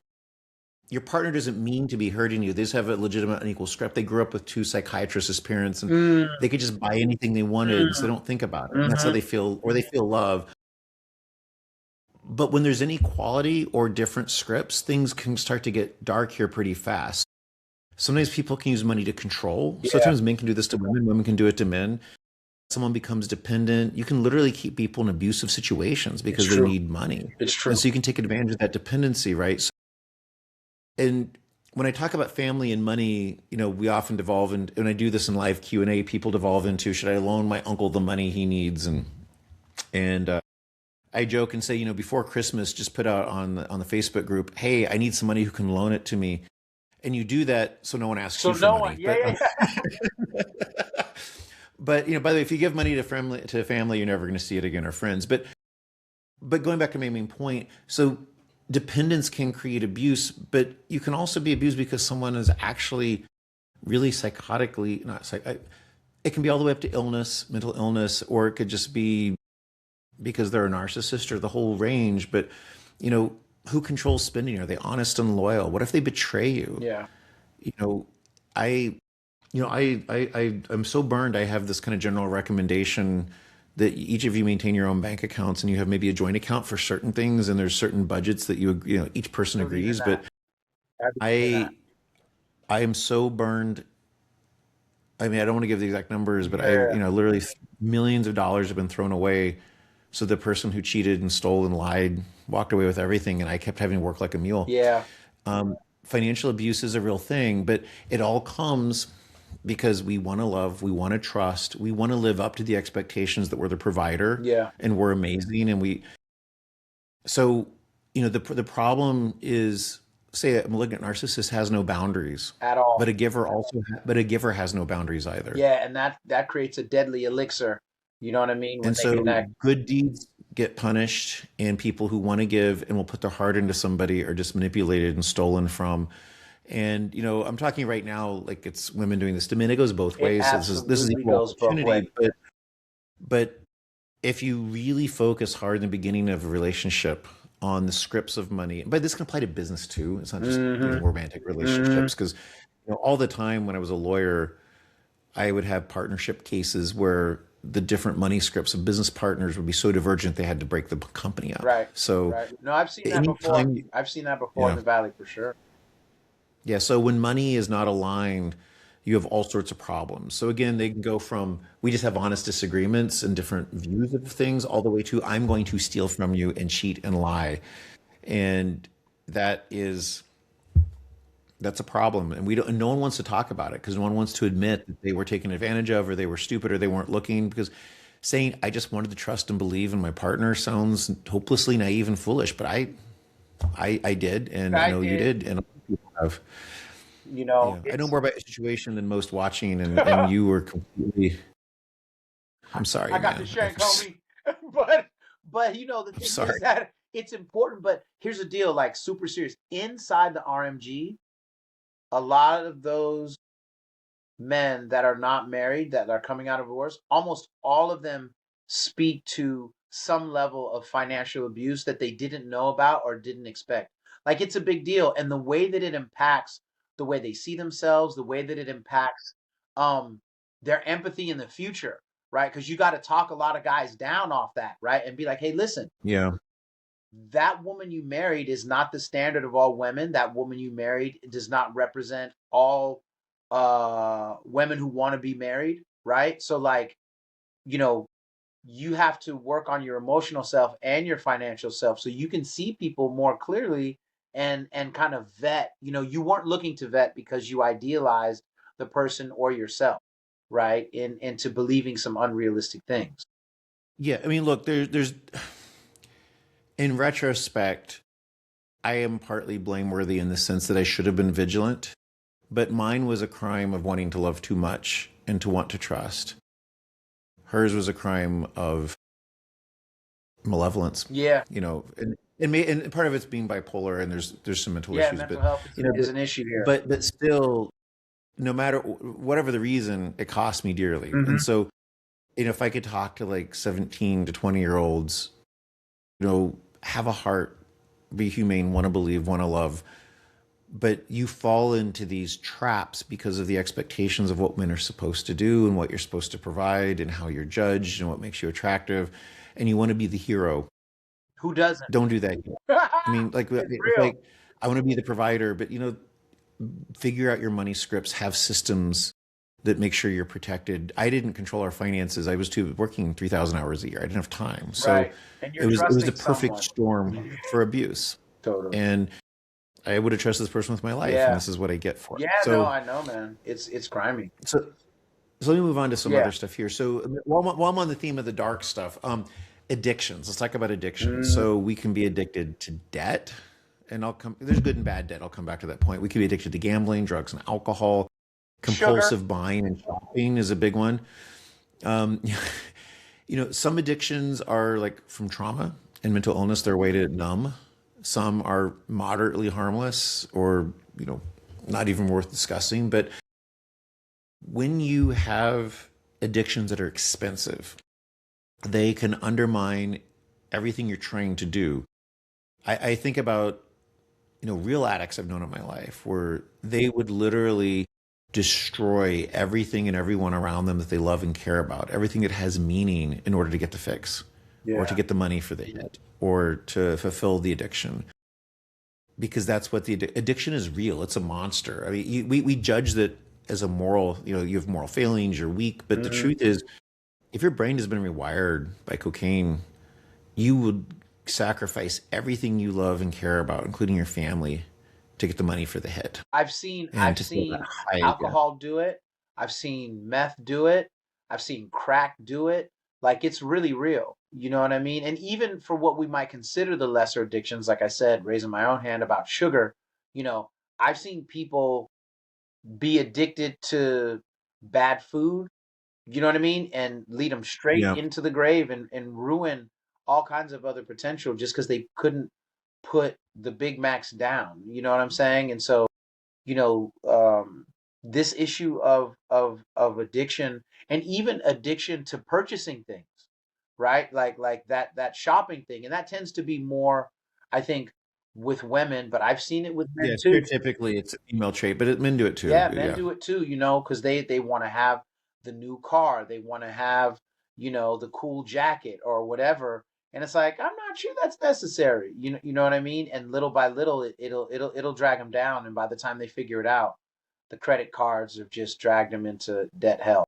Your partner doesn't mean to be hurting you. They just have a legitimate unequal script. They grew up with two psychiatrists as parents, and Mm, they could just buy anything they wanted, and so mm, they don't think about it. And that's how hmm they feel, or they feel love. But when there's inequality or different scripts, things can start to get dark here pretty fast. Sometimes people can use money to control. Yeah, Sometimes men can do this to women, women can do it to men. Someone becomes dependent. You can literally keep people in abusive situations it's because they true. need money. It's And true. so you can take advantage of that dependency, right? So, and when I talk about family and money, we often devolve, and when I do this in live Q&A, people devolve into, should I loan my uncle the money he needs? And I joke and say, before Christmas, just put out on the Facebook group, hey, I need some money, who can loan it to me? And you do that so no one asks So you for no one, money. yeah, But yeah, yeah. but by the way, if you give money to family, you're never going to see it again, or friends. But going back to my main point, so dependence can create abuse, but you can also be abused because someone is actually really psychotically not psych. It can be all the way up to illness, mental illness, or it could just be because they're a narcissist, or the whole range. But you know, who controls spending? Are they honest and loyal? What if they betray you? Yeah, You know, I, I'm so burned. I have this kind of general recommendation that each of you maintain your own bank accounts, and you have maybe a joint account for certain things, and there's certain budgets that each person I believe in agrees. that. But I believe in that. I I am so burned. I mean, I don't want to give the exact numbers, but Yeah, literally millions of dollars have been thrown away. So the person who cheated and stole and lied walked away with everything, and I kept having to work like a mule. yeah, Financial abuse is a real thing, but it all comes because we want to love, we want to trust, we want to live up to the expectations that we're the provider yeah. and we're amazing, and we. So the problem is, say a malignant narcissist has no boundaries, At all. but a giver has no boundaries either. Yeah, and that creates a deadly elixir. You know what I mean? When And they so connect. good deeds get punished, and people who want to give and will put their heart into somebody are just manipulated and stolen from. And I'm talking right now like it's women doing this to men. It goes both It ways. So this is absolutely equal goes both ways. opportunity, but if you really focus hard in the beginning of a relationship on the scripts of money, but this can apply to business too. It's not just Hmm romantic hmm relationships, because all the time when I was a lawyer, I would have partnership cases where the different money scripts of business partners would be so divergent they had to break the company up. Right, So right. No, I've seen that before. anytime, I've seen that before in yeah, the valley for sure. yeah. So when money is not aligned, you have all sorts of problems. So again, they can go from we just have honest disagreements and different views of things, all the way to I'm going to steal from you and cheat and lie. And that is that's a problem. And we don't and no one wants to talk about it because no one wants to admit that they were taken advantage of, or they were stupid, or they weren't looking. Because saying I just wanted to trust and believe in my partner sounds hopelessly naive and foolish, but I did, and I I know you did. did, and a lot of people have. Yeah, I know It's more about your situation than most watching, and you were completely. I'm sorry, I got the man. shank, homie. But the I'm thing is sorry. that it's important. But here's the deal, like super serious. Inside the RMG, a lot of those men that are not married, that are coming out of divorce, almost all of them speak to some level of financial abuse that they didn't know about or didn't expect. Like it's a big deal. And the way that it impacts the way they see themselves, the way that it impacts um their empathy in the future, right? Because you got to talk a lot of guys down off that, right? And be like, hey, listen, Yeah, that woman you married is not the standard of all women. That woman you married does not represent all women who want to be married, right? So like, you know, you have to work on your emotional self and your financial self so you can see people more clearly and kind of vet. You weren't looking to vet because you idealized the person or yourself, right? Into believing some unrealistic things. yeah. I mean, look, there's in retrospect, I am partly blameworthy in the sense that I should have been vigilant, but mine was a crime of wanting to love too much and to want to trust. Hers was a crime of malevolence. Yeah. And and part of it's being bipolar, and there's some mental Yeah, issues, mental but health you know, is an issue here. but still, no matter whatever the reason, it costs me dearly. And Hmm. so, if I could talk to like 17 to 20-year-olds, have a heart, be humane, want to believe, want to love, but you fall into these traps because of the expectations of what men are supposed to do and what you're supposed to provide and how you're judged and what makes you attractive, and you want to be the hero. Who doesn't? Don't do that. I mean, like It's it's real. like I want to be the provider, but figure out your money scripts, have systems that make sure you're protected. I didn't control our finances. I was too working 3,000 hours a year. I didn't have time. So Right. And you're it was the trusting perfect someone. storm for abuse. Totally. And I would have trusted this person with my life, and Yeah. this is what I get for it. Yeah, no, I know, man. It's grimy. So so let me move on to some Yeah. other stuff here. So while I'm on the theme of the dark stuff, addictions. Let's talk about addictions. Mm, So we can be addicted to debt, and there's good and bad debt. I'll come back to that point. We can be addicted to gambling, drugs, and alcohol. sugar. Compulsive buying and shopping is a big one. Um, some addictions are like from trauma and mental illness, they're a way to numb. Some are moderately harmless or, not even worth discussing. But when you have addictions that are expensive, they can undermine everything you're trying to do. I think about, real addicts I've known in my life where they would literally destroy everything and everyone around them that they love and care about, everything that has meaning in order to get the fix or to Yeah. get the money for the hit or to fulfill the addiction. Because that's what the addiction is real. It's a monster. I mean, we judge that as a moral, you have moral failings, you're weak. But the Hmm. truth is, if your brain has been rewired by cocaine, you would sacrifice everything you love and care about, including your family, to get the money for the hit I've seen and I've to feel that seen high again. alcohol do it. I've seen meth do it. I've seen crack do it. Like it's really real. You know what I mean? And even for what we might consider the lesser addictions, like I said, raising my own hand about sugar, you know, I've seen people be addicted to bad food, you know what I mean? And lead them straight Yeah. into the grave and ruin all kinds of other potential just because they couldn't put the Big Macs down. You know what I'm saying? And so, you know, this issue of addiction and even addiction to purchasing things, right? Like that shopping thing, and that tends to be more, I think, with women, but I've seen it with Yeah, men too. stereotypically it's a female trait, but men do it too. Yeah, men Yeah. do it too, you know, because they want to have the new car, they want to have, you know, the cool jacket or whatever, and it's like I'm not sure that's necessary. You know what I mean? And little by little, it'll drag them down, and by the time they figure it out, the credit cards have just dragged them into debt hell.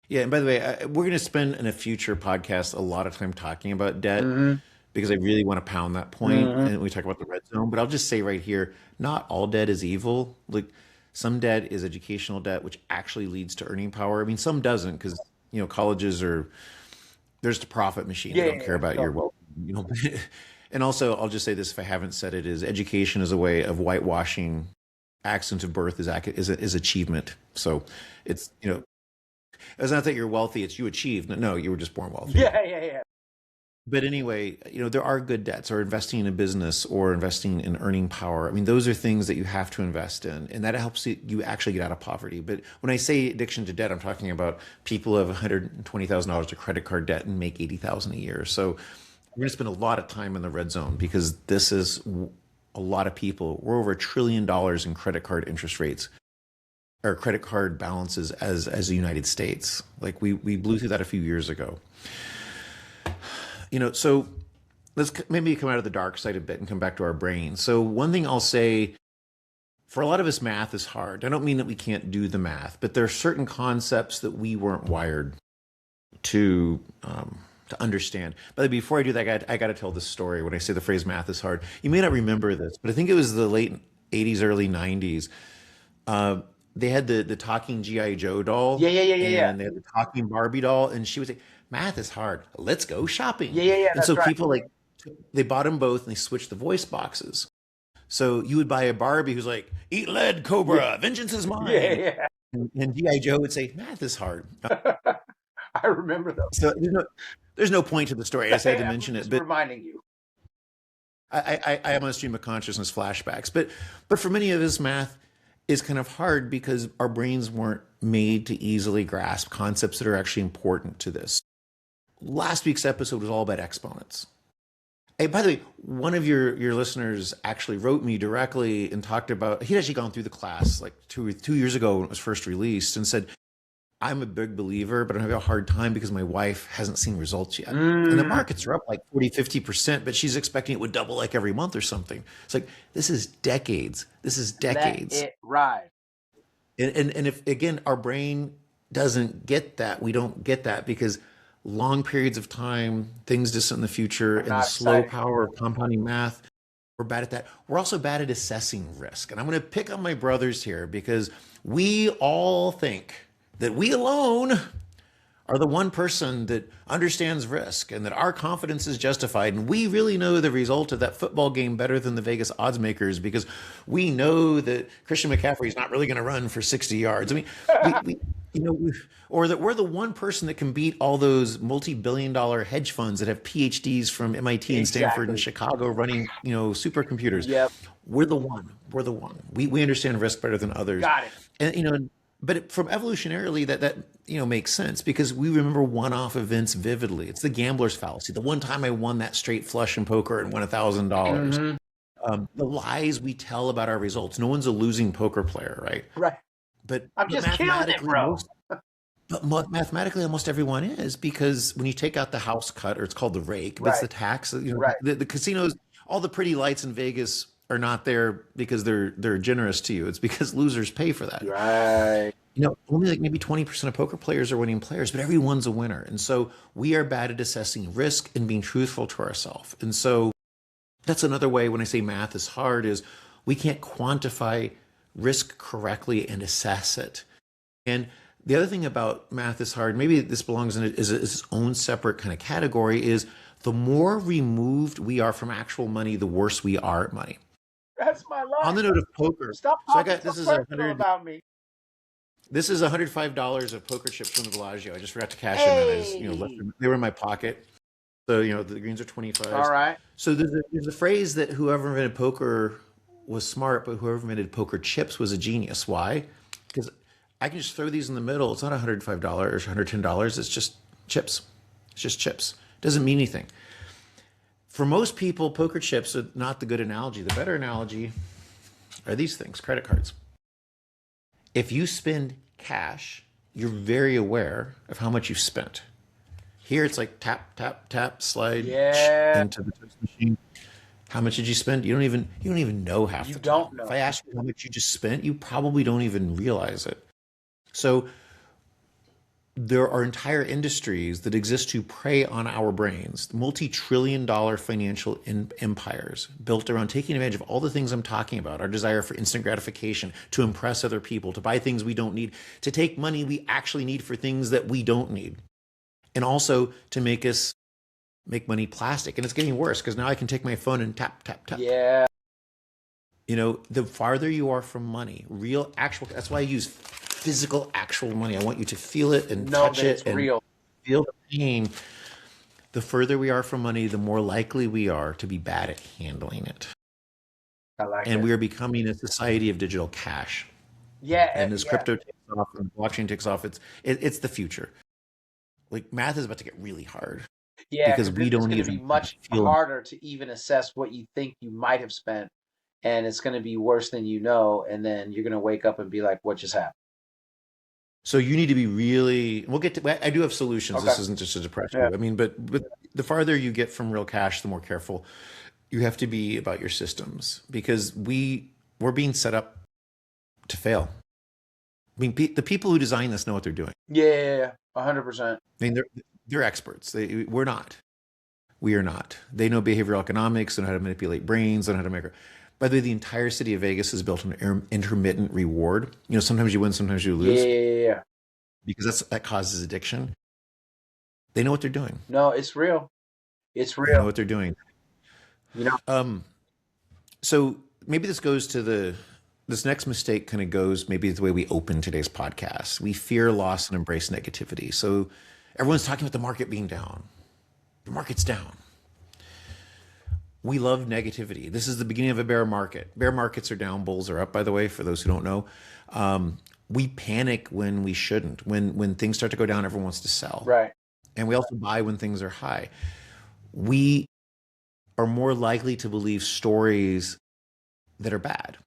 Yeah, and by the way, we're going to spend in a future podcast a lot of time talking about debt Hmm. because I really want to pound that point, Hmm. and we talk about the red zone. But I'll just say right here, not all debt is evil. Like some debt is educational debt, which actually leads to earning power. I mean, some doesn't because colleges are there's the profit machine. They Yeah, yeah, don't care yeah, about your totally. well, you know. And also, I'll just say this if I haven't said it: is education is a way of whitewashing accident of birth is achievement. So it's it's not that you're wealthy; it's you achieved. No, you were just born wealthy. Yeah, yeah, yeah. But anyway, there are good debts, or investing in a business, or investing in earning power. I mean, those are things that you have to invest in, and that helps you actually get out of poverty. But when I say addiction to debt, I'm talking about people who have $120,000 of credit card debt and make 80,000 a year. So we're going to spend a lot of time in the red zone because this is a lot of people. We're over $1 trillion in credit card interest rates or credit card balances as the United States. Like we blew through that a few years ago. So let's maybe come out of the dark side a bit and come back to our brain. So one thing I'll say, for a lot of us, math is hard. I don't mean that we can't do the math, but there are certain concepts that we weren't wired to understand. But before I do that, I got to tell this story. When I say the phrase "math is hard," you may not remember this, but I think it was the late '80s, early '90s. Uh, they had the talking GI Joe Yeah, doll, yeah, yeah, yeah, yeah. and they had the talking Barbie doll, and she would say, "Math is hard. Let's go Yeah, shopping." yeah, yeah, And that's so right. people they bought them both, and they switched the voice boxes. So you would buy a Barbie who's like, "Eat lead, Yeah, Cobra, vengeance is yeah, mine," yeah. and GI Joe would say, "Math is hard." I remember those. So there's no point to the story. I just had to I was mention it. just But reminding you. I am on a stream of consciousness flashbacks, but for many of us, math is kind of hard because our brains weren't made to easily grasp concepts that are actually important to this. Last week's episode was all about exponents. Hey, by the way, one of your listeners actually wrote me directly and talked about, he'd actually gone through the class like two years ago when it was first released, and said, I'm a big believer, but I'm having a hard time because my wife hasn't seen results yet. And the markets are up like 40, 50%, but she's expecting it would double like every month or something. It's like, this is decades. This is decades. Let it ride. And if, again, our brain doesn't get that, we don't get that because long periods of time, things distant in the future, and the slow power of compounding math, we're bad at that. We're also bad at assessing risk. And I'm going to pick on my brothers here because we all think that we alone are the one person that understands risk and that our confidence is justified. And we really know the result of that football game better than the Vegas odds makers because we know that Christian McCaffrey is not really going to run for 60 yards. I mean, or that we're the one person that can beat all those multi-billion-dollar hedge funds that have PhDs from MIT and Stanford and Chicago running, supercomputers. Yep. We're the one. We're the one. We understand risk better than others. Got it. And, but from evolutionarily, that makes sense because we remember one-off events vividly. It's the gambler's fallacy. The one time I won that straight flush in poker and won $1,000. The lies we tell about our results. No one's a losing poker player, right? Right. But I'm just killing it, bro. But mathematically, almost everyone is because when you take out the house cut, or it's called the rake, but it's the tax. The casinos, all the pretty lights in Vegas are not there because they're generous to you. It's because losers pay for that. Right. Only like maybe 20% of poker players are winning players, but everyone's a winner. And so we are bad at assessing risk and being truthful to ourselves. And so that's another way when I say math is hard is we can't quantify risk correctly and assess it. And the other thing about math is hard, maybe this belongs in its own separate kind of category, is the more removed we are from actual money, the worse we are at money. That's my life. On the note of poker, stop talking about me. This is $105 of poker chips from the Bellagio. I just forgot to cash in. They were in my pocket. So, the greens are 25. All right. So there's a phrase that whoever invented poker was smart, but whoever invented poker chips was a genius. Why? Because I can just throw these in the middle. It's not $105 or $110. It's just chips. It's just chips. It doesn't mean anything. For most people, poker chips are not the good analogy. The better analogy are these things, credit cards. If you spend cash, you're very aware of how much you've spent. Here, it's like tap, tap, tap, slide into the touch machine. How much did you spend? You don't even know half the time. You don't know. If I ask you how much you just spent, you probably don't even realize it. So there are entire industries that exist to prey on our brains, multi-trillion-dollar financial empires built around taking advantage of all the things I'm talking about, our desire for instant gratification, to impress other people, to buy things we don't need, to take money we actually need for things that we don't need, and also to make us make money plastic. And it's getting worse because now I can take my phone and tap, tap, tap. Yeah. The farther you are from money, real, actual, that's why I use physical, actual money. I want you to feel it and touch it and feel the pain. The further we are from money, the more likely we are to be bad at handling it. I like and it. we are becoming a society of digital cash. Yeah. And as crypto takes off and blockchain takes off, it's the future. Like math is about to get really hard. Yeah, because we don't even it's going to be much harder to even assess what you think you might have spent, and it's going to be worse than you know, and then you're going to wake up and be like, what just happened? So you need to be really, we'll get to, I do have solutions. Okay. This isn't just to depress you. I mean, but the farther you get from real cash, the more careful you have to be about your systems, because we're being set up to fail. I mean, the people who design this know what they're doing. Yeah, 100%. I mean, they're experts. We're not. We are not. They know behavioral economics, they know how to manipulate brains, they know how to make. By the way, the entire city of Vegas is built on intermittent reward. Sometimes you win, sometimes you lose. Yeah. Because that causes addiction. They know what they're doing. No, it's real. It's real. They know what they're doing. So maybe this goes to this next mistake kind of goes maybe the way we open today's podcast. We fear loss and embrace negativity. So everyone's talking about the market being down. The market's down. We love negativity. This is the beginning of a bear market. Bear markets are down, bulls are up, by the way, for those who don't know. We panic when we shouldn't. When things start to go down, everyone wants to sell. Right. And we also buy when things are high. We are more likely to believe stories that are bad.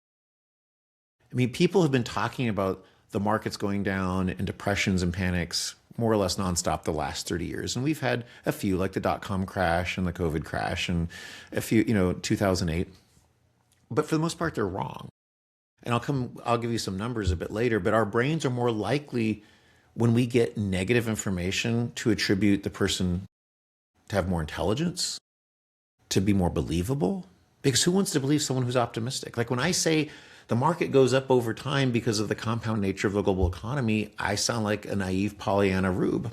I mean, people have been talking about the markets going down and depressions and panics more or less nonstop the last 30 years. And we've had a few, like the dot-com crash and the COVID crash and a few, 2008. But for the most part, they're wrong. And I'll give you some numbers a bit later, but our brains are more likely when we get negative information to attribute the person to have more intelligence, to be more believable. Because who wants to believe someone who's optimistic? Like when I say the market goes up over time because of the compound nature of the global economy, I sound like a naive Pollyanna Rube.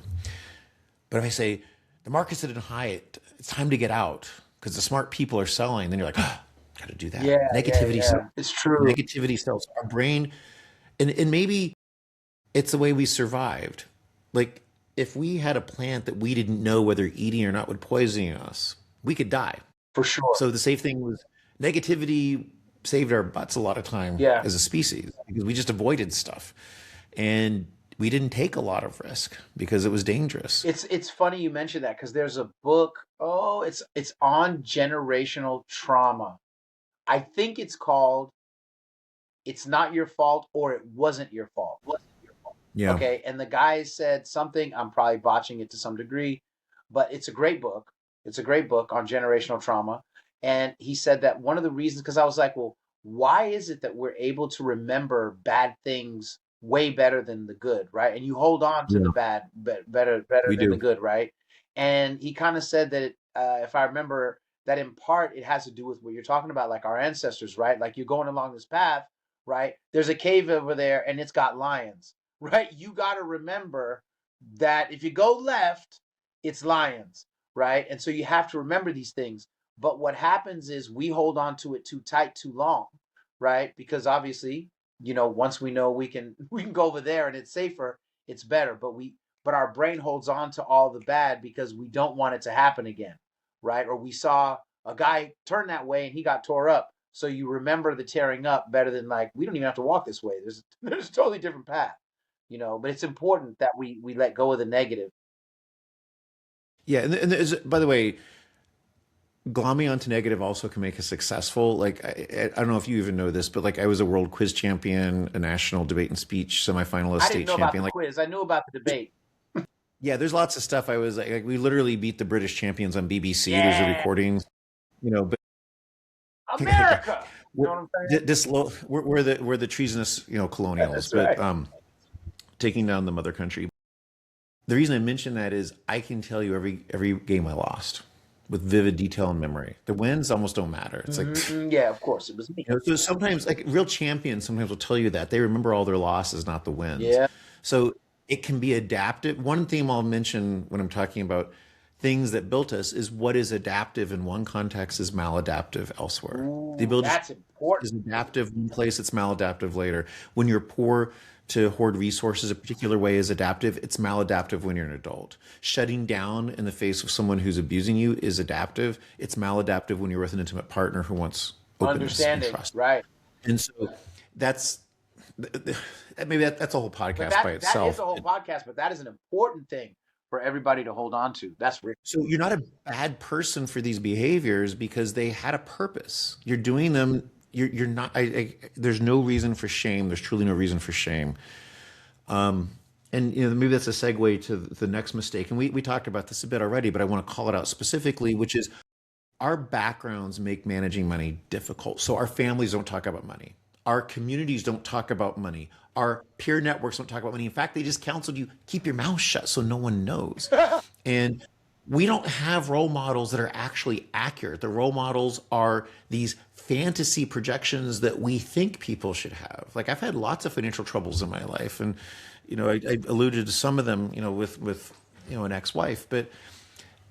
But if I say the market's at a high, it's time to get out because the smart people are selling, then you're like, oh, got to do that. Yeah, yeah, Negativity sells. yeah. It's true. Negativity sells. Our brain, and maybe it's the way we survived. Like if we had a plant that we didn't know whether eating or not would poison us, we could die. For sure. So the safe thing was negativity saved our butts a lot of time Yeah. as a species because we just avoided stuff. And we didn't take a lot of risk because it was dangerous. It's funny you mentioned that because there's a book. Oh, it's on generational trauma. I think it's called "It's Not Your Fault" or "It Wasn't Your Fault." Yeah. Okay, and the guy said something. I'm probably botching it to some degree, but it's a great book. It's a great book on generational trauma. And he said that one of the reasons, because I was like, well, why is it that we're able to remember bad things way better than the good, right? And you hold on to the Yeah, bad better we than the do. good, right? And he kind of said that, if I remember, that in part it has to do with what you're talking about, like our ancestors, right? Like you're going along this path, right? There's a cave over there, and it's got lions, right? You got to remember that if you go left, it's lions, right? And so you have to remember these things. But what happens is we hold on to it too tight too long, right? Because obviously, once we know we can go over there and it's safer, it's better. But our brain holds on to all the bad because we don't want it to happen again, right? Or we saw a guy turn that way and he got tore up. So you remember the tearing up better than like we don't even have to walk this way. There's a totally different path, but it's important that we let go of the negative. Yeah. And by the way, glomming onto negative also can make us successful. Like, I don't know if you even know this, but like I was a world quiz champion, a national debate and speech semifinalist, I didn't state know about champion. the Like, quiz. I knew about the debate. yeah, there's lots of stuff. I was like we literally beat the British champions on BBC. There's a Yeah, recordings, but America. You we're, know what I'm saying? we're the treasonous, colonials, That's but right. taking down the mother country. The reason I mention that is I can tell you every game I lost with vivid detail and memory. The wins almost don't matter. It's like, Yeah, of course it was me. so sometimes like real champions sometimes will tell you that they remember all their losses, not the wins. Yeah. So it can be adaptive. One theme I'll mention when I'm talking about things that built us is what is adaptive in one context is maladaptive elsewhere. The Ooh, ability that's important. is adaptive one place, it's maladaptive later. When you're poor to hoard resources a particular way is adaptive, it's maladaptive when you're an adult. Shutting down in the face of someone who's abusing you is adaptive. It's maladaptive when you're with an intimate partner who wants openness and Understanding, trust. right? And so that's maybe that's a whole But podcast by that is itself. a whole podcast, but that is an important thing for everybody to hold on to. That's real. So you're not a bad person for these behaviors because they had a purpose. You're doing them. You're not. There's no reason for shame. There's truly no reason for shame. And maybe that's a segue to the next mistake. And we talked about this a bit already, but I want to call it out specifically, which is our backgrounds make managing money difficult. So our families don't talk about money. Our communities don't talk about money. Our peer networks don't talk about money. In fact, they just counseled you keep your mouth shut so no one knows. And we don't have role models that are actually accurate. The role models are these fantasy projections that we think people should have. Like I've had lots of financial troubles in my life, and I alluded to some of them, with an ex-wife, but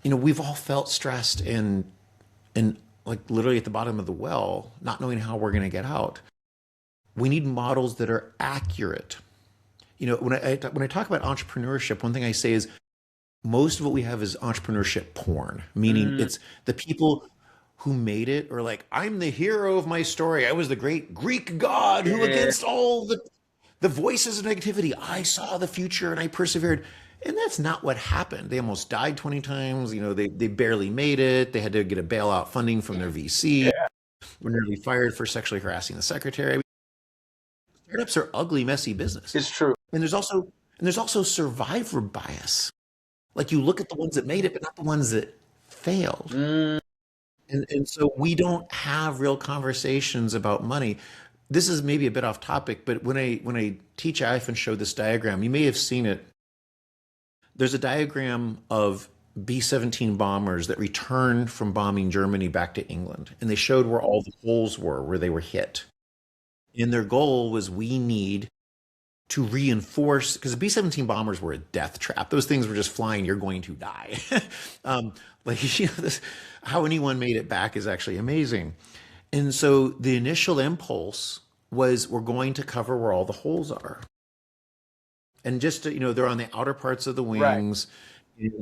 we've all felt stressed and like literally at the bottom of the well, not knowing how we're going to get out. We need models that are accurate. When I talk about entrepreneurship, one thing I say is most of what we have is entrepreneurship porn, meaning Mm, it's the people who made it are like, I'm the hero of my story. I was the great Greek god who, Yeah. against all the voices of negativity, I saw the future and I persevered. And that's not what happened. They almost died 20 times. You know, they barely made it. They had to get a bailout funding from their VC. Yeah. Were nearly fired for sexually harassing the secretary. Startups are ugly, messy business. It's true. And there's also survivor bias. Like you look at the ones that made it, but not the ones that failed. Mm, And so we don't have real conversations about money. This is maybe a bit off topic, but when I teach, I often show this diagram. You may have seen it. There's a diagram of B-17 bombers that returned from bombing Germany back to England, and they showed where all the holes were, where they were hit. And their goal was we need to reinforce, because the B-17 bombers were a death trap. Those things were just flying, you're going to die. Like, how anyone made it back is actually amazing. And so the initial impulse was we're going to cover where all the holes are. And just to, they're on the outer parts of the right. wings,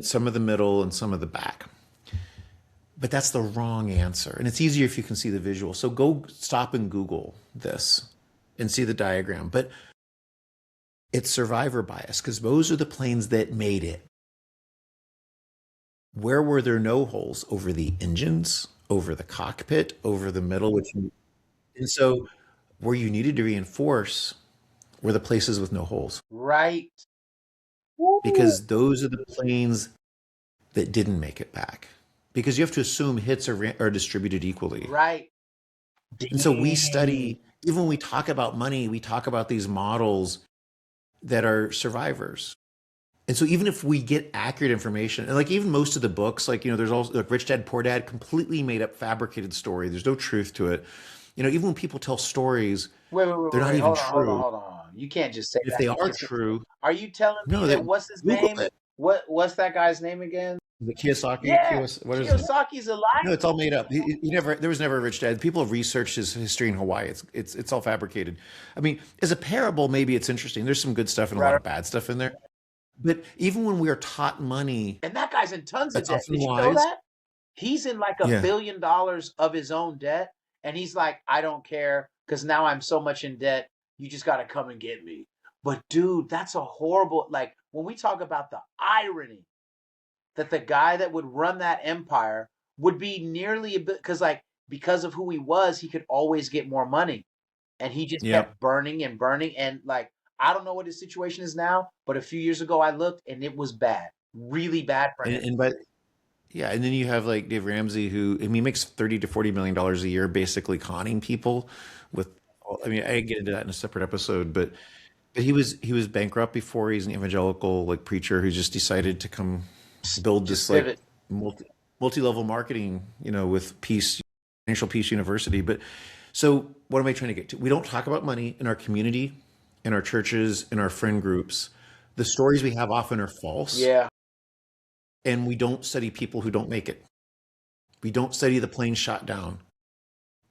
some of the middle and some of the back. But that's the wrong answer. And it's easier if you can see the visual. So go stop and Google this and see the diagram. But it's survivor bias because those are the planes that made it. Where were there no holes? Over the engines, over the cockpit, over the middle, and so where you needed to reinforce were the places with no holes Right. Woo. because those are the planes that didn't make it back. Because you have to assume hits are distributed equally. Right. And so we Dang. study, even when we talk about money, we talk about these models that are survivors. And so even if we get accurate information, and like even most of the books, like, there's also like Rich Dad, Poor Dad, completely made up, fabricated story. There's no truth to it. Even when people tell stories, Wait, wait, wait, they're wait, not wait. even Hold on, hold on, true. hold on. You can't just say If that they are because true, are you telling me no, they that what's his Google name? it. What's that guy's name again? The Kiyosaki, Yeah, What is it? Kiyosaki's alive. No, it's all made up. There was never a rich dad. People have researched his history in Hawaii. It's all fabricated. I mean, as a parable, maybe it's interesting. There's some good stuff and a lot Right. of bad stuff in there. But even when we are taught money, And that guy's in tons of that's debt. often Did you know wise. that? He's in like $1 Yeah. billion of his own debt. And he's like, I don't care because now I'm so much in debt. You just got to come and get me. But dude, that's a horrible, like when we talk about the irony that the guy that would run that empire would be nearly a bit, because of who he was, he could always get more money. And he just Yep. kept burning and burning. And like, I don't know what his situation is now, but a few years ago I looked and it was bad, really bad for him. And but yeah, and then you have like Dave Ramsey, who I mean makes $30 to $40 million a year, basically conning people with. I mean, I get into that in a separate episode, but he was bankrupt before. He's an evangelical like preacher who just decided to come build Just this like pivot. multi-level marketing, with Financial Peace University. But so what am I trying to get to? We don't talk about money in our community, in our churches, in our friend groups. The stories we have often are false, Yeah. and we don't study people who don't make it. We don't study the plane shot down.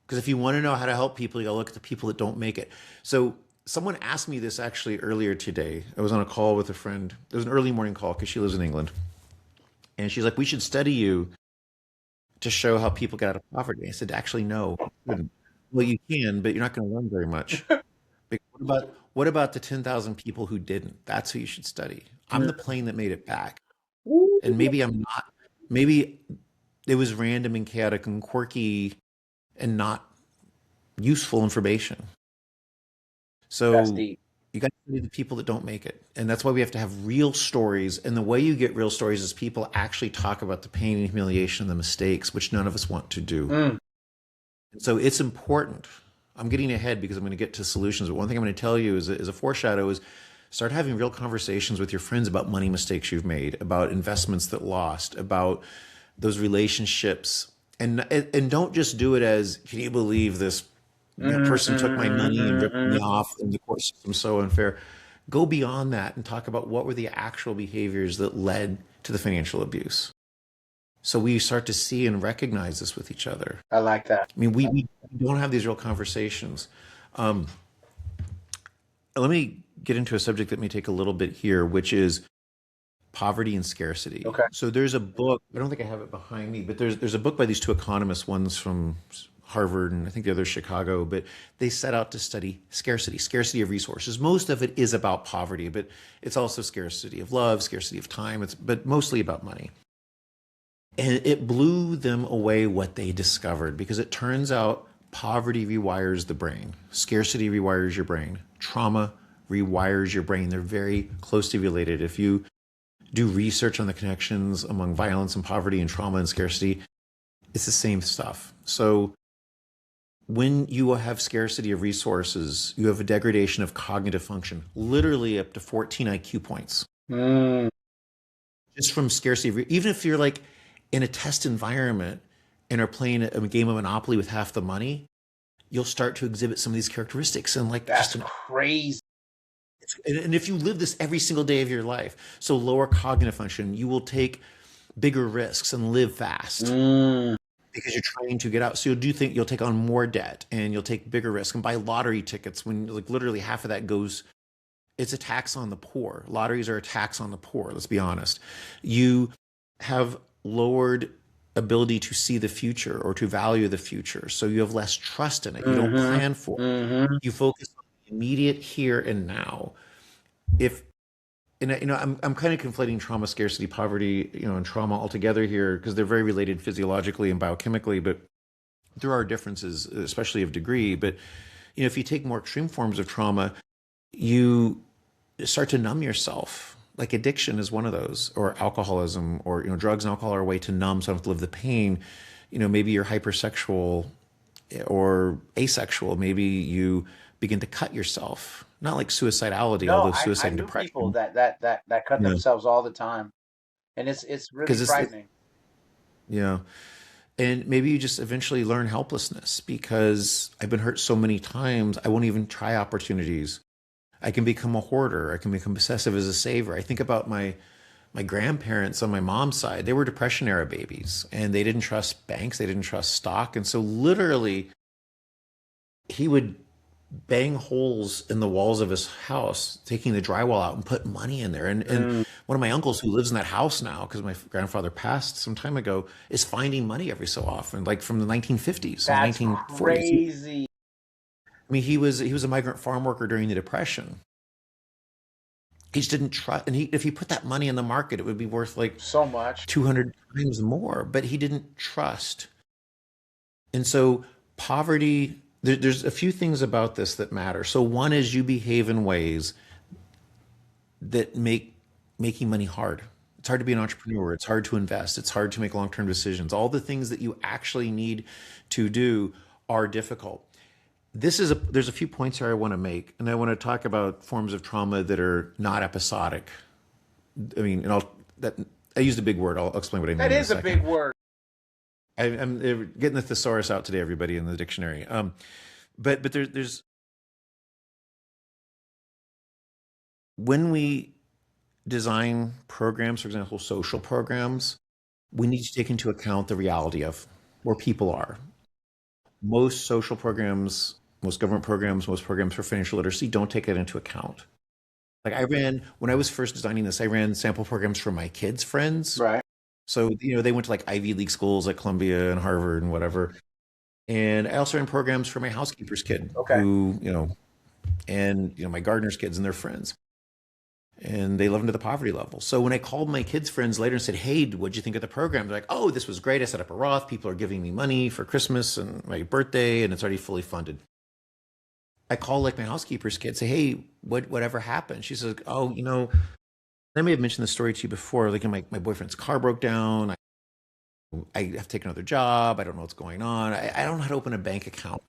Because if you want to know how to help people, you gotta look at the people that don't make it. So someone asked me this actually earlier today. I was on a call with a friend. It was an early morning call because she lives in England. And she's like, we should study you to show how people get out of poverty. I said, actually, no. You couldn't. Well, you can, but you're not going to learn very much. Like, what about the 10,000 people who didn't? That's who you should study. I'm the plane that made it back. Woo. And maybe I'm not. Maybe it was random and chaotic and quirky and not useful information. That's So deep. you got to study the people that don't make it. And that's why we have to have real stories. And the way you get real stories is people actually talk about the pain and humiliation and the mistakes, which none of us want to do. Mm. So it's important. I'm getting ahead because I'm going to get to solutions. But one thing I'm going to tell you is a foreshadow is start having real conversations with your friends about money mistakes you've made, about investments that lost, about those relationships. And don't just do it as, can you believe this person took my money and ripped me off and the court system's so unfair. Go beyond that and talk about what were the actual behaviors that led to the financial abuse. So we start to see and recognize this with each other. I like that. I mean, we don't have these real conversations. Um, Let me get into a subject that may take a little bit here, which is poverty and scarcity. Okay. So there's a book, I don't think I have it behind me, but there's a book by these two economists, one's from Harvard and I think the other's Chicago, but they set out to study scarcity of resources. Most of it is about poverty, but it's also scarcity of love, scarcity of time, but mostly about money. And it blew them away what they discovered because it turns out poverty rewires the brain, scarcity rewires your brain, trauma rewires your brain. They're very closely related. If you do research on the connections among violence and poverty and trauma and scarcity, it's the same stuff. So when you have scarcity of resources, you have a degradation of cognitive function, literally up to 14 IQ points. Mm. Just from scarcity even if you're like in a test environment and are playing a game of Monopoly with half the money, you'll start to exhibit some of these characteristics and like That's crazy. And if you live this every single day of your life, so lower cognitive function, you will take bigger risks and live fast because you're trying to get out. So you'll take on more debt and you'll take bigger risk and buy lottery tickets when like literally half of that goes. It's a tax on the poor. Lotteries are a tax on the poor. Let's be honest. You have lowered ability to see the future or to value the future. So you have less trust in it. You don't plan for it. You focus on the immediate here and now. I'm kind of conflating trauma, scarcity, poverty, and trauma altogether here because they're very related physiologically and biochemically, but there are differences, especially of degree. But if you take more extreme forms of trauma, you start to numb yourself. Like addiction is one of those, or alcoholism, or drugs and alcohol are a way to numb, so I don't have to live the pain. Maybe you're hypersexual or asexual. Maybe you begin to cut yourself. Not like suicidality, No, although I suicide and knew people depression. that cut Yeah, themselves all the time, and it's really because frightening. yeah, and maybe you just eventually learn helplessness because I've been hurt so many times. I won't even try opportunities. I can become a hoarder. I can become obsessive as a saver. I think about my grandparents on my mom's side. They were Depression era babies and they didn't trust banks. They didn't trust stock. And so literally he would bang holes in the walls of his house, taking the drywall out and put money in there. And one of my uncles who lives in that house now, because my grandfather passed some time ago, is finding money every so often, like from the 1950s and That's 1940s. crazy. I mean, he was a migrant farm worker during the Depression. He just didn't trust, and if he put that money in the market, it would be worth like So much. 200 times more. But he didn't trust, and so poverty. There's a few things about this that matter. So one is you behave in ways that make making money hard. It's hard to be an entrepreneur. It's hard to invest. It's hard to make long-term decisions. All the things that you actually need to do are difficult. There's a few points here I want to make, and I want to talk about forms of trauma that are not episodic. I mean, I used a big word. I'll explain what I mean That in a is a second. big word. I'm getting the thesaurus out today, everybody, in the dictionary. But there's when we design programs, for example, social programs, we need to take into account the reality of where people are. Most social programs, most government programs, most programs for financial literacy don't take that into account. Like when I was first designing this, I ran sample programs for my kids' friends. Right. So, they went to like Ivy League schools like Columbia and Harvard and whatever. And I also ran programs for my housekeeper's kid Okay. who, and, my gardener's kids and their friends. And they live into the poverty level. So when I called my kids' friends later and said, "Hey, what'd you think of the program?" They're like, "Oh, this was great. I set up a Roth. People are giving me money for Christmas and my birthday, and it's already fully funded." I call like my housekeeper's kid, say, "Hey, whatever happened?" She says, "Oh, I may have mentioned this story to you before. Like, my boyfriend's car broke down. I have to take another job. I don't know what's going on. I don't know how to open a bank account.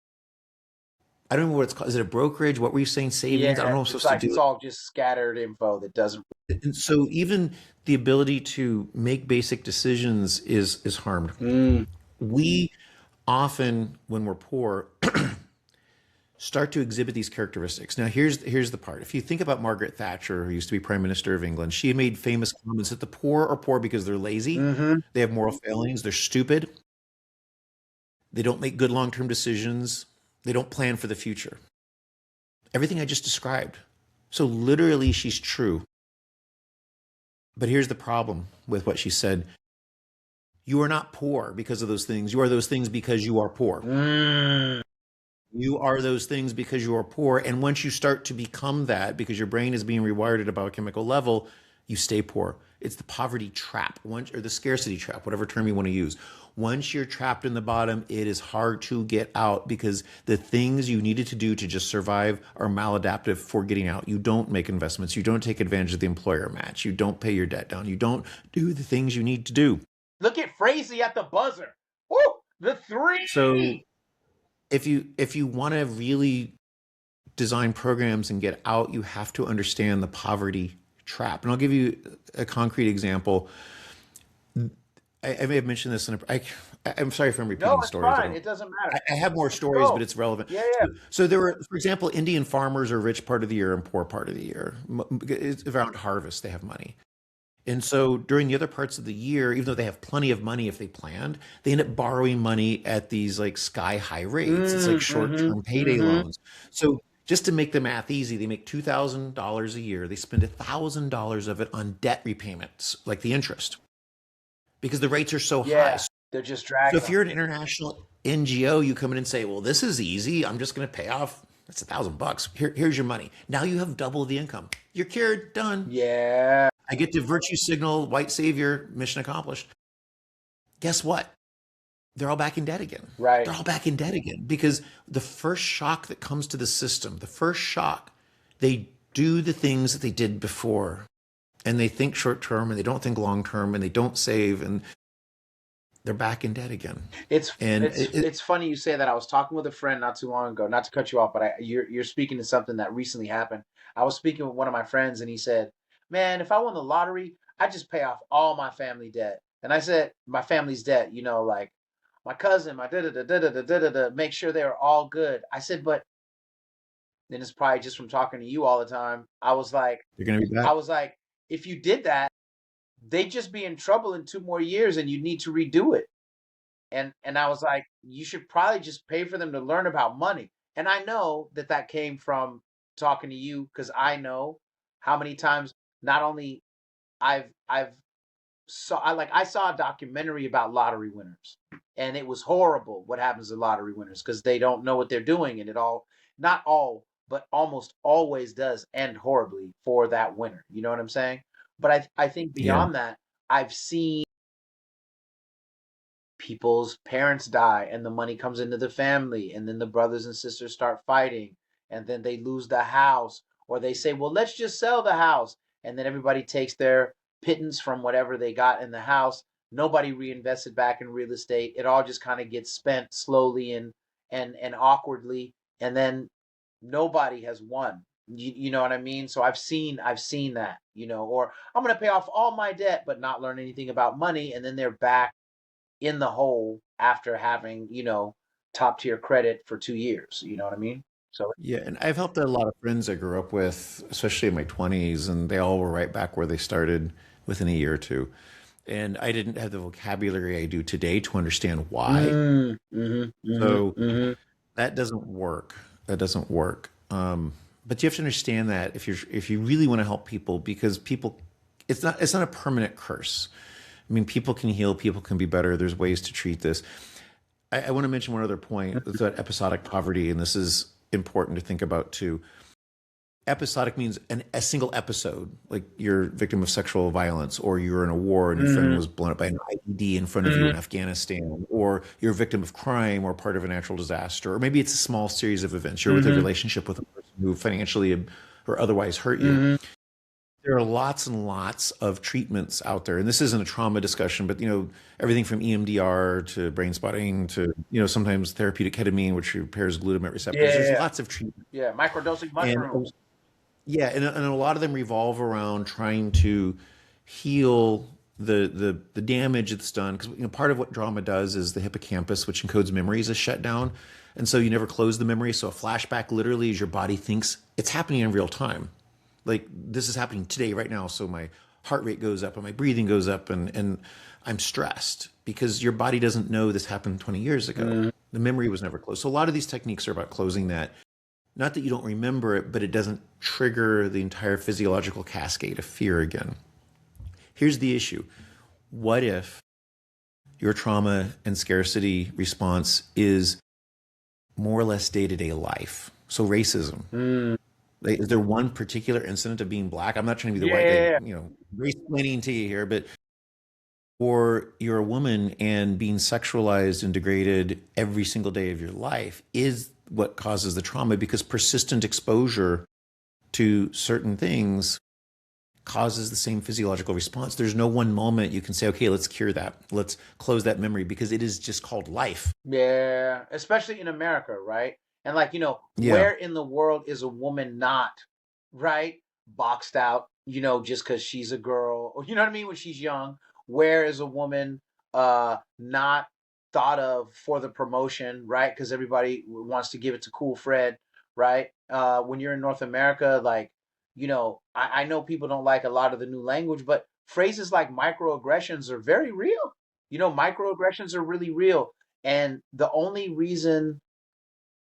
I don't know what it's called. Is it a brokerage? What were you saying? Savings? I don't Yeah, know what I'm it's supposed to like do." it's all just scattered info that doesn't. And so even the ability to make basic decisions is harmed. We often, when we're poor, start to exhibit these characteristics. Now, here's the part. If you think about Margaret Thatcher, who used to be Prime Minister of England, she made famous comments that the poor are poor because they're lazy, they have moral failings, they're stupid, they don't make good long-term decisions, they don't plan for the future. Everything I just described. So literally, she's true. But here's the problem with what she said. You are not poor because of those things. You are those things because you are poor. Mm. You are those things because you are poor. And once you start to become that, because your brain is being rewired at a biochemical level, you stay poor. It's the poverty trap, once, or the scarcity trap, whatever term you want to use. Once you're trapped in the bottom, it is hard to get out because the things you needed to do to just survive are maladaptive for getting out. You don't make investments. You don't take advantage of the employer match. You don't pay your debt down. You don't do the things you need to do. Look at Frazee at the buzzer. Woo! The So three. if you want to really design programs and get out, you have to understand the poverty trap. And I'll give you a concrete example. I may have mentioned this I'm sorry if I'm No, repeating it's stories. fine. It doesn't matter. I have more stories, but Go. it's relevant. Yeah, yeah. So there were, for example, Indian farmers are rich part of the year and poor part of the year. It's around harvest, they have money. And so during the other parts of the year, even though they have plenty of money if they planned, they end up borrowing money at these like sky high rates. It's like short-term payday Mm-hmm. loans. So just to make the math easy, they make $2,000 a year. They spend $1,000 of it on debt repayments, like the interest, because the rates are so high. Yeah, they're just So dragging if them. you're an international NGO, you come in and say, well, this is easy. I'm just going to pay off. That's $1,000. Here's your money. Now you have double the income. You're cured, done. Yeah, I get to virtue signal, white savior, mission accomplished. Guess what? They're all back in debt again. right. They're all back in debt again because the first shock that comes to the system, the first shock, they do the things that they did before, and they think short term and they don't think long term and they don't save, and they're back in debt again. It's And it's it's funny you say that. I was talking with a friend not too long ago. Not to cut you off, but you're speaking to something that recently happened. I was speaking with one of my friends, and he said, "Man, if I won the lottery, I'd just pay off all my family debt." And I said, "My family's debt, like my cousin, my da da da da da da da da, make sure they're all good." I said, "But then it's probably just from talking to you all the time." they're going to be I back. was like, if you did that, they'd just be in trouble in 2 more years, and you need to redo it. And I was like, you should probably just pay for them to learn about money. And I know that that came from talking to you because I know how many times not only I've I saw a documentary about lottery winners, and it was horrible what happens to lottery winners because they don't know what they're doing, and it all, not all, but almost always does end horribly for that winner. You know what I'm saying? But I think Yeah. beyond that, I've seen people's parents die and the money comes into the family, and then the brothers and sisters start fighting, and then they lose the house, or they say, well, let's just sell the house, and then everybody takes their pittance from whatever they got in the house. Nobody reinvested back in real estate. It all just kind of gets spent slowly and awkwardly, and then nobody has won. You know what I mean? So I've seen that, or I'm going to pay off all my debt but not learn anything about money, and then they're back in the hole after having, top tier credit for 2 years. You know what I mean? So, Yeah, and I've helped a lot of friends I grew up with, especially in my 20s, and they all were right back where they started within a year or two. And I didn't have the vocabulary I do today to understand why. So mm-hmm. that doesn't work. That doesn't work. But you have to understand that if you really want to help people, because people, it's not a permanent curse. I mean, people can heal, people can be better. There's ways to treat this. I want to mention one other point about episodic poverty, and this is important to think about too. Episodic means a single episode, like you're a victim of sexual violence, or you're in a war and your friend Mm-hmm. was blown up by an IED in front of you in Afghanistan, or you're a victim of crime or part of a natural disaster, or maybe it's a small series of events. You're with a Mm-hmm. relationship with a person who financially or otherwise hurt you. Mm-hmm. There are lots and lots of treatments out there, and this isn't a trauma discussion, but everything from EMDR to brain spotting to sometimes therapeutic ketamine, which repairs glutamate receptors. There's Yeah. lots of treatment, Yeah. Microdosing and mushrooms. yeah, and a lot of them revolve around trying to heal the damage that's done. Because part of what trauma does is the hippocampus, which encodes memories, is shut down, and so you never close the memory. So a flashback literally is your body thinks it's happening in real time, like this is happening today, right now. So my heart rate goes up and my breathing goes up, and I'm stressed because your body doesn't know this happened 20 years ago. Mm-hmm. The memory was never closed. So a lot of these techniques are about closing that. Not that you don't remember it, but it doesn't trigger the entire physiological cascade of fear again. Here's the issue. What if your trauma and scarcity response is more or less day-to-day life? So racism. Mm. Like, is there one particular incident of being black? I'm not trying to be the white guy, Yeah. race planning to you here, but or you're a woman and being sexualized and degraded every single day of your life is what causes the trauma, because persistent exposure to certain things causes the same physiological response. There's no one moment you can say, okay, let's cure that. Let's close that memory, because it is just called life. Yeah, especially in America, right? And like, Yeah. where in the world is a woman not, right? Boxed out, just because she's a girl, or you know what I mean, when she's young. Where is a woman not thought of for the promotion, right? Because everybody wants to give it to Cool Fred, right? When you're in North America, like, I know people don't like a lot of the new language, but phrases like microaggressions are very real. Microaggressions are really real. And the only reason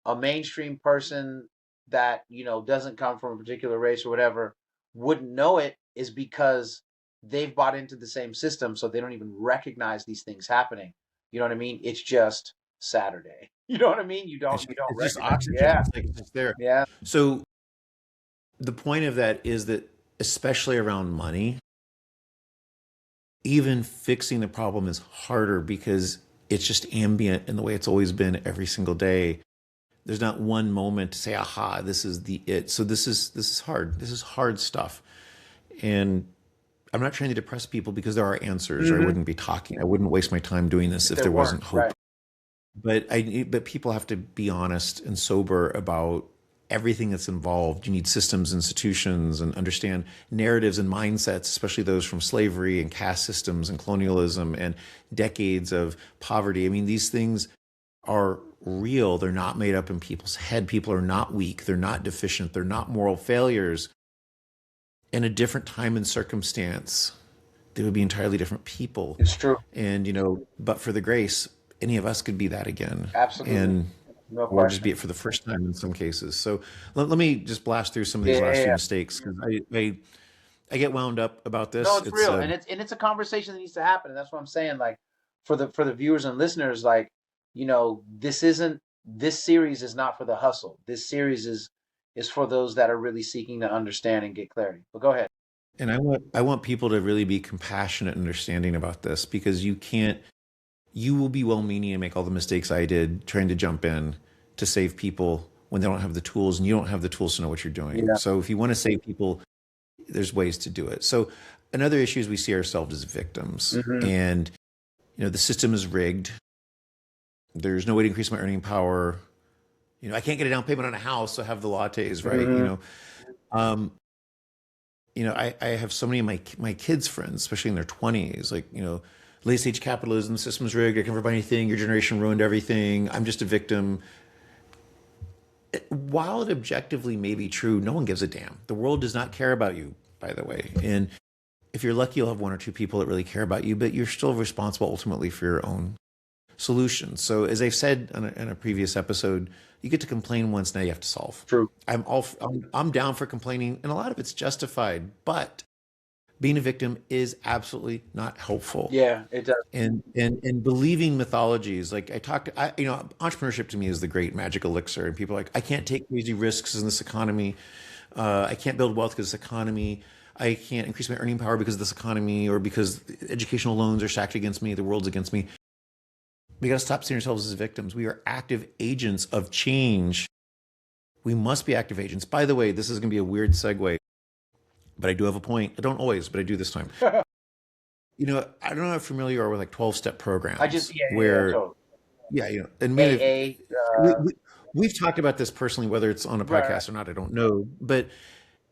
a mainstream person that, doesn't come from a particular race or whatever wouldn't know it is because they've bought into the same system, so they don't even recognize these things happening. You know what I mean? It's just Saturday. You know what I mean? You don't It's just recognize. oxygen. Yeah. It's like it's just there. Yeah. So the point of that is that, especially around money, even fixing the problem is harder because it's just ambient in the way it's always been every single day. There's not one moment to say, aha, this is the it. So this is hard. This is hard stuff. And I'm not trying to depress people, because there are answers, or I Hmm. wouldn't be talking. I wouldn't waste my time doing this If if there there wasn't weren't, hope. right. But people have to be honest and sober about everything that's involved. You need systems, institutions, and understand narratives and mindsets, especially those from slavery and caste systems and colonialism and decades of poverty. I mean, these things are real. They're not made up in people's head. People are not weak. They're not deficient. They're not moral failures. In a different time and circumstance, they would be entirely different people. It's true. And, but for the grace, any of us could be that again. Absolutely. And No or just question. be it for the first time in some cases. So let me just blast through some of these Yeah, yeah, last few yeah. mistakes, because I get wound up about No, this. it's It's real, and it's a conversation that needs to happen. And that's what I'm saying. Like, for the viewers and listeners, like, this series is not for the hustle. This series is for those that are really seeking to understand and get clarity. But go ahead. and I want people to really be compassionate and understanding about this, because you will be well meaning and make all the mistakes I did trying to jump in to save people when they don't have the tools, and you don't have the tools to know what you're doing. Yeah. So if you want to save people, there's ways to do it. So another issue is we see ourselves as victims, Hmm. and the system is rigged. There's no way to increase my earning power. I can't get a down payment on a house, so I have the lattes, right? Hmm. Um, I have so many of my kids' friends, especially in their 20s, like, late stage capitalism, the system's rigged, I can never buy anything, your generation ruined everything, I'm just a victim. While it objectively may be true, no one gives a damn. The world does not care about you, by the way. And if you're lucky, you'll have one or two people that really care about you, but you're still responsible ultimately for your own solutions. So as I've said in a previous episode, you get to complain once, now you have to solve. True. I'm down for complaining, and a lot of it's justified, but being a victim is absolutely not helpful. Yeah, it does. And believing mythologies, like entrepreneurship to me is the great magic elixir, and people are like, I can't take crazy risks in this economy. I can't build wealth because of this economy. I can't increase my earning power because of this economy, or because educational loans are stacked against me, the world's against me. We got to stop seeing ourselves as victims. We are active agents of change. We must be active agents. By the way, this is going to be a weird segue, but I do have a point. I don't always, but I do this time. I don't know if familiar you are with like 12-step I just programs yeah, where, totally. yeah, and AA. we, we, we've talked about this personally, whether it's on a Right, right. podcast or not, I don't know. But,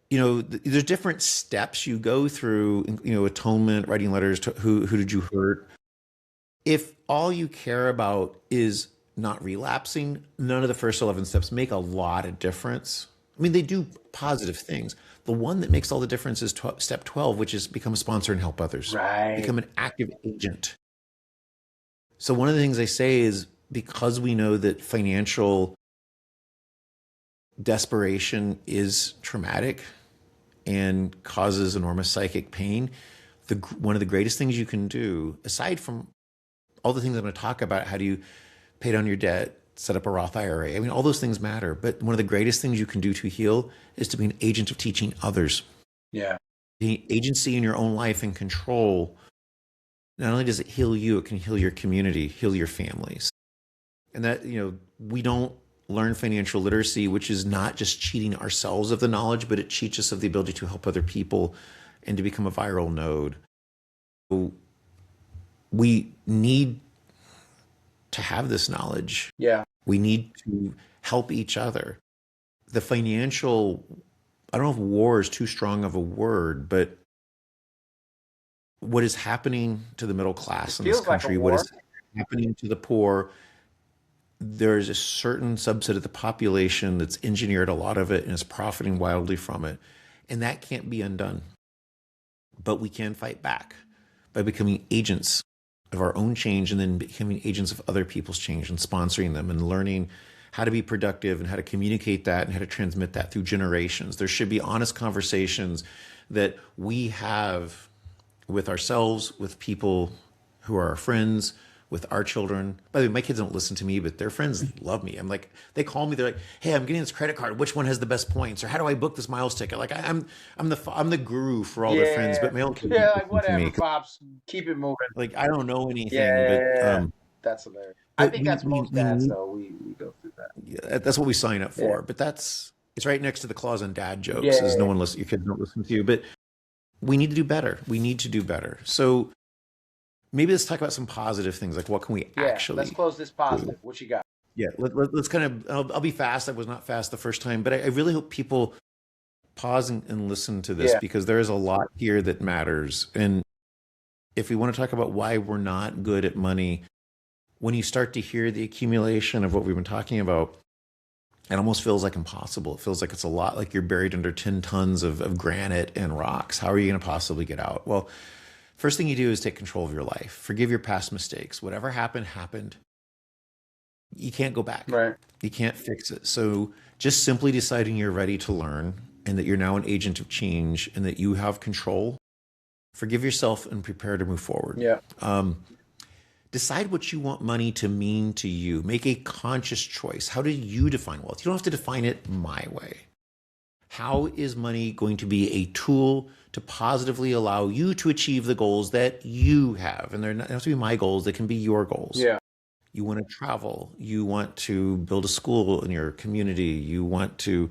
there's different steps you go through, atonement, writing letters to who did you hurt? If all you care about is not relapsing, none of the first 11 steps make a lot of difference. I mean, they do positive things. The one that makes all the difference is step 12, which is become a sponsor and help others. Right. Become an active agent. So one of the things I say is, because we know that financial desperation is traumatic and causes enormous psychic pain, One of the greatest things you can do, aside from all the things I'm going to talk about, how do you pay down your debt, set up a Roth IRA? I mean, all those things matter. But one of the greatest things you can do to heal is to be an agent of teaching others. Yeah. The agency in your own life and control, not only does it heal you, it can heal your community, heal your families. And that, we don't learn financial literacy, which is not just cheating ourselves of the knowledge, but it cheats us of the ability to help other people and to become a viral node. So we need to have this knowledge. Yeah. We need to help each other. The financial, I don't know if war is too strong of a word, but what is happening to the middle class in this Feels like a country, what war. is happening to the poor, there's a certain subset of the population that's engineered a lot of it and is profiting wildly from it. And that can't be undone. But we can fight back by becoming agents of our own change and then becoming agents of other people's change and sponsoring them and learning how to be productive and how to communicate that and how to transmit that through generations. There should be honest conversations that we have with ourselves, with people who are our friends, with our children. By the way, my kids don't listen to me, but their friends love me. I'm like, they call me, they're like, "Hey, I'm getting this credit card. Which one has the best points? Or how do I book this miles ticket?" Like I'm the guru for all their friends, but my own kids Yeah, don't like listen to me. whatever, Pops. Keep it moving. Like I don't know anything, Yeah. That's hilarious. I but think that's most we dads need, though. We go through that. yeah, that's what we sign up Yeah. for. But it's right next to the clause on dad jokes. Is no Yeah. one listen? Your kids don't listen to you, but we need to do better. We need to do better. So maybe let's talk about some positive things, like what can we Yeah. actually Let's close this positive. What you got? Yeah, let's kind of. I'll be fast. I was not fast the first time, but I really hope people pause and listen to this Yeah. because there is a lot here that matters. And if we want to talk about why we're not good at money, when you start to hear the accumulation of what we've been talking about, it almost feels like impossible. It feels like it's a lot like you're buried under 10 tons of granite and rocks. How are you going to possibly get out? Well, first thing you do is take control of your life. Forgive your past mistakes. Whatever happened, happened. You can't go back. Right. You can't fix it. So just simply deciding you're ready to learn and that you're now an agent of change and that you have control, forgive yourself and prepare to move forward. Yeah. Decide what you want money to mean to you. Make a conscious choice. How do you define wealth? You don't have to define it my way. How is money going to be a tool to positively allow you to achieve the goals that you have? And they don't have to be my goals. They can be your goals. Yeah. You want to travel. You want to build a school in your community. You want to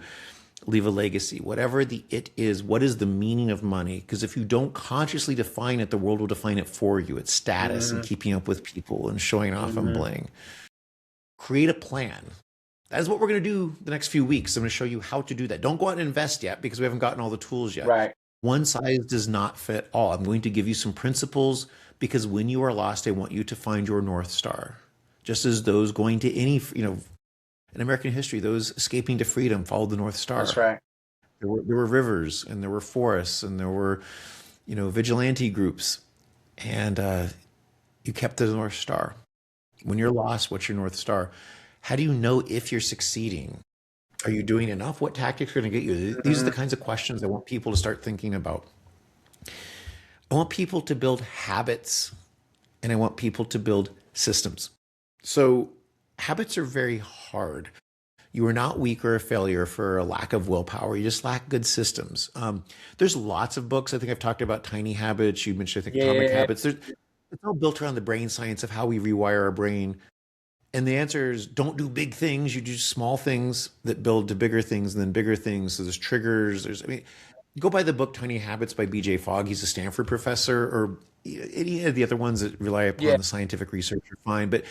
leave a legacy. Whatever it is, what is the meaning of money? Because if you don't consciously define it, the world will define it for you. It's status and keeping up with people and showing off and bling. Create a plan. That is what we're going to do the next few weeks. I'm going to show you how to do that. Don't go out and invest yet because we haven't gotten all the tools yet. Right. One size does not fit all. I'm going to give you some principles because when you are lost, I want you to find your North Star. Just as those going to any, in American history, those escaping to freedom followed the North Star. That's right. There were rivers and there were forests and there were, vigilante groups, and you kept the North Star. When you're lost, what's your North Star? How do you know if you're succeeding? Are you doing enough? What tactics are going to get you? These are the kinds of questions I want people to start thinking about. I want people to build habits and I want people to build systems. So habits are very hard. You are not weak or a failure for a lack of willpower. You just lack good systems. There's lots of books. I think I've talked about Tiny Habits. You mentioned, I think, Atomic Habits. It's all built around the brain science of how we rewire our brain. And the answer is don't do big things. You do small things that build to bigger things and then bigger things. So there's triggers. Go buy the book Tiny Habits by B.J. Fogg. He's a Stanford professor, or any of the other ones that rely upon the scientific research are fine. But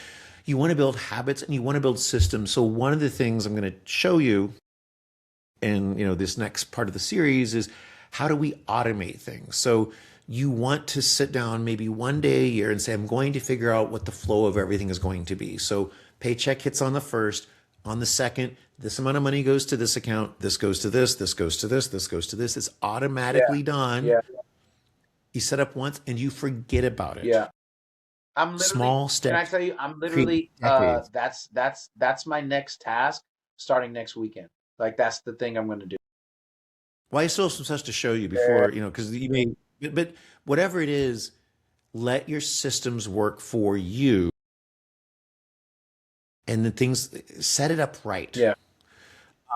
you want to build habits and you want to build systems. So one of the things I'm going to show you in this next part of the series is how do we automate things. So you want to sit down maybe one day a year and say, I'm going to figure out what the flow of everything is going to be. So paycheck hits on the first, on the second, this amount of money goes to this account, this goes to this goes to this goes to this. It's automatically done. Yeah. You set up once and you forget about it. Yeah. I'm literally, small steps. Can I tell you, I'm literally, that's my next task starting next weekend. Like that's the thing I'm going to do. Well, I still have some stuff to show you before, because you may But whatever it is, let your systems work for you, and the things, set it up right. Yeah.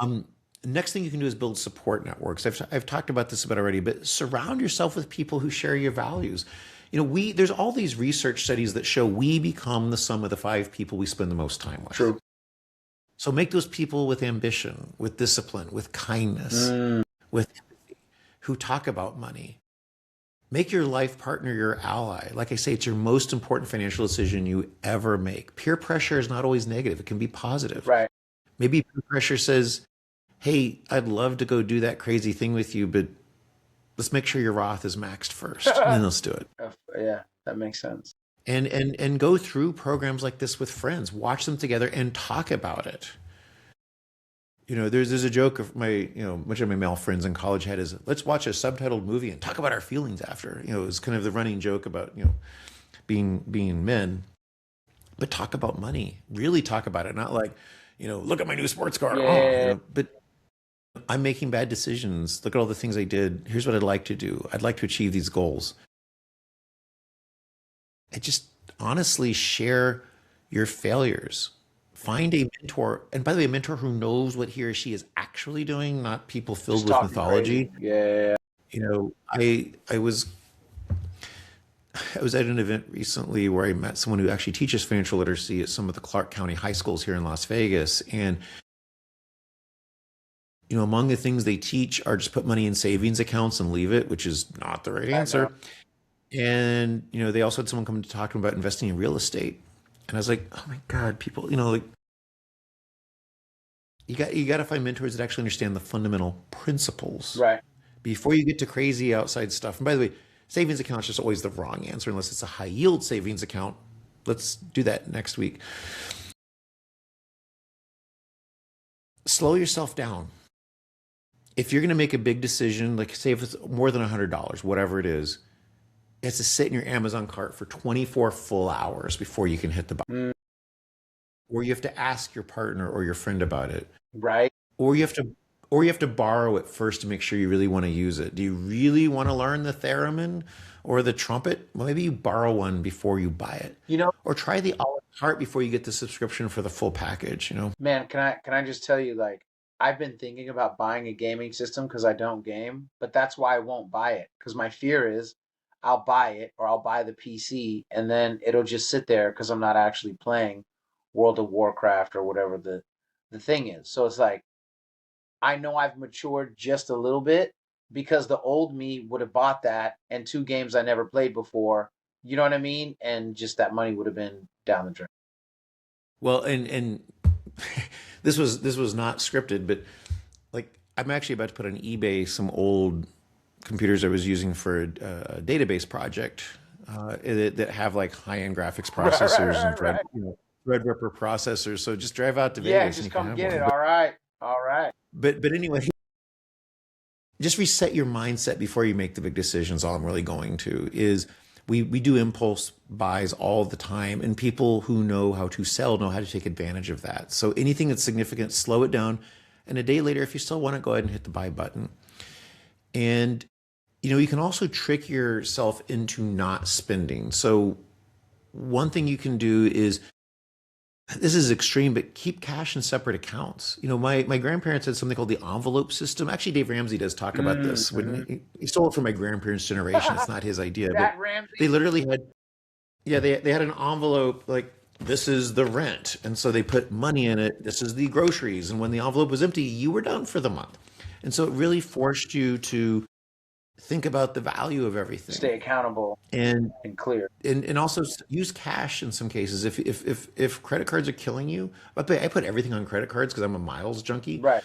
Um, Next thing you can do is build support networks. I've talked about this a bit already, but surround yourself with people who share your values. There's all these research studies that show we become the sum of the 5 people we spend the most time with. True. So make those people with ambition, with discipline, with kindness, with empathy, who talk about money. Make your life partner your ally. Like I say, it's your most important financial decision you ever make. Peer pressure is not always negative. It can be positive. Right. Maybe peer pressure says, hey, I'd love to go do that crazy thing with you, but let's make sure your Roth is maxed first, and then let's do it. Yeah, that makes sense. And go through programs like this with friends. Watch them together and talk about it. There's a joke of much of my male friends in college had is, let's watch a subtitled movie and talk about our feelings after. It was kind of the running joke about, being men. But talk about money. Really talk about it. Not like, look at my new sports car. Yeah. But I'm making bad decisions. Look at all the things I did. Here's what I'd like to do. I'd like to achieve these goals. And just honestly share your failures. Find a mentor. And by the way, a mentor who knows what he or she is actually doing, not people filled Just with talking mythology. crazy. Yeah. I was at an event recently where I met someone who actually teaches financial literacy at some of the Clark County high schools here in Las Vegas. And among the things they teach are just put money in savings accounts and leave it, which is not the right answer. And, they also had someone come to talk to them about investing in real estate. And I was like, oh my God, people, like, you got to find mentors that actually understand the fundamental principles. Right. Before you get to crazy outside stuff. And by the way, savings account is just always the wrong answer unless it's a high yield savings account. Let's do that next week. Slow yourself down. If you're going to make a big decision, like say if it's more than $100, whatever it is, it has to sit in your Amazon cart for 24 full hours before you can hit the button. Or you have to ask your partner or your friend about it. Right. Or you have to borrow it first to make sure you really want to use it. Do you really want to learn the theremin or the trumpet? Well, maybe you borrow one before you buy it. Or try the a la carte before you get the subscription for the full package, Man, can I just tell you, like, I've been thinking about buying a gaming system because I don't game, but that's why I won't buy it. Because my fear is I'll buy it or I'll buy the PC and then it'll just sit there because I'm not actually playing World of Warcraft or whatever the thing is. So it's like I know I've matured just a little bit because the old me would have bought that and 2 games I never played before. You know what I mean? And just that money would have been down the drain. Well, and this was not scripted, but like I'm actually about to put on eBay some old computers I was using for a database project that have like high-end graphics processors and Threadripper processors. So just drive out to Vegas. Yeah, just come get it. All right. All right. But anyway, just reset your mindset before you make the big decisions. All I'm really going to is we do impulse buys all the time, and people who know how to sell know how to take advantage of that. So anything that's significant, slow it down. And a day later, if you still want to, go ahead and hit the buy button. And you can also trick yourself into not spending. So one thing you can do is, this is extreme, but keep cash in separate accounts. My grandparents had something called the envelope system. Actually, Dave Ramsey does talk about this. When he stole it from my grandparents' generation. It's not his idea. But Ramsey. they literally had, they had an envelope like, this is the rent. And so they put money in it. This is the groceries. And when the envelope was empty, you were done for the month. And so it really forced you to think about the value of everything. Stay accountable and clear. And also use cash in some cases. If credit cards are killing you, but I put everything on credit cards because I'm a miles junkie. Right.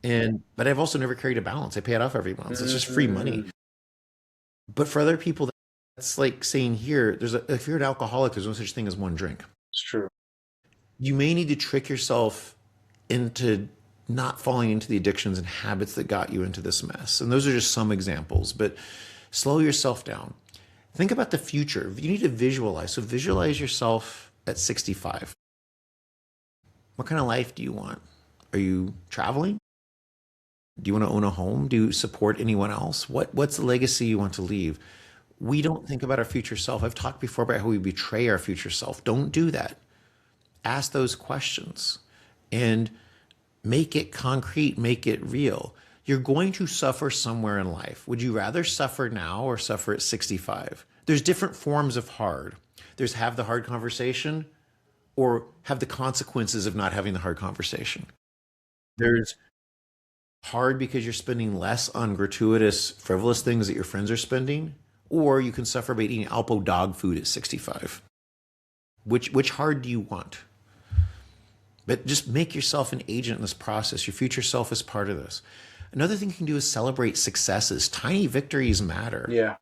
But I've also never carried a balance. I pay it off every month. It's just free money. But for other people, that's like saying here, if you're an alcoholic, there's no such thing as one drink. It's true. You may need to trick yourself into not falling into the addictions and habits that got you into this mess. And those are just some examples, but slow yourself down. Think about the future. You need to visualize. So visualize yourself at 65. What kind of life do you want? Are you traveling? Do you want to own a home? Do you support anyone else? What's the legacy you want to leave? We don't think about our future self. I've talked before about how we betray our future self. Don't do that. Ask those questions and make it concrete, make it real. You're going to suffer somewhere in life. Would you rather suffer now or suffer at 65? There's different forms of hard. There's have the hard conversation or have the consequences of not having the hard conversation. There's hard because you're spending less on gratuitous, frivolous things that your friends are spending, or you can suffer by eating Alpo dog food at 65. Which hard do you want? But just make yourself an agent in this process. Your future self is part of this. Another thing you can do is celebrate successes. Tiny victories matter. Yeah.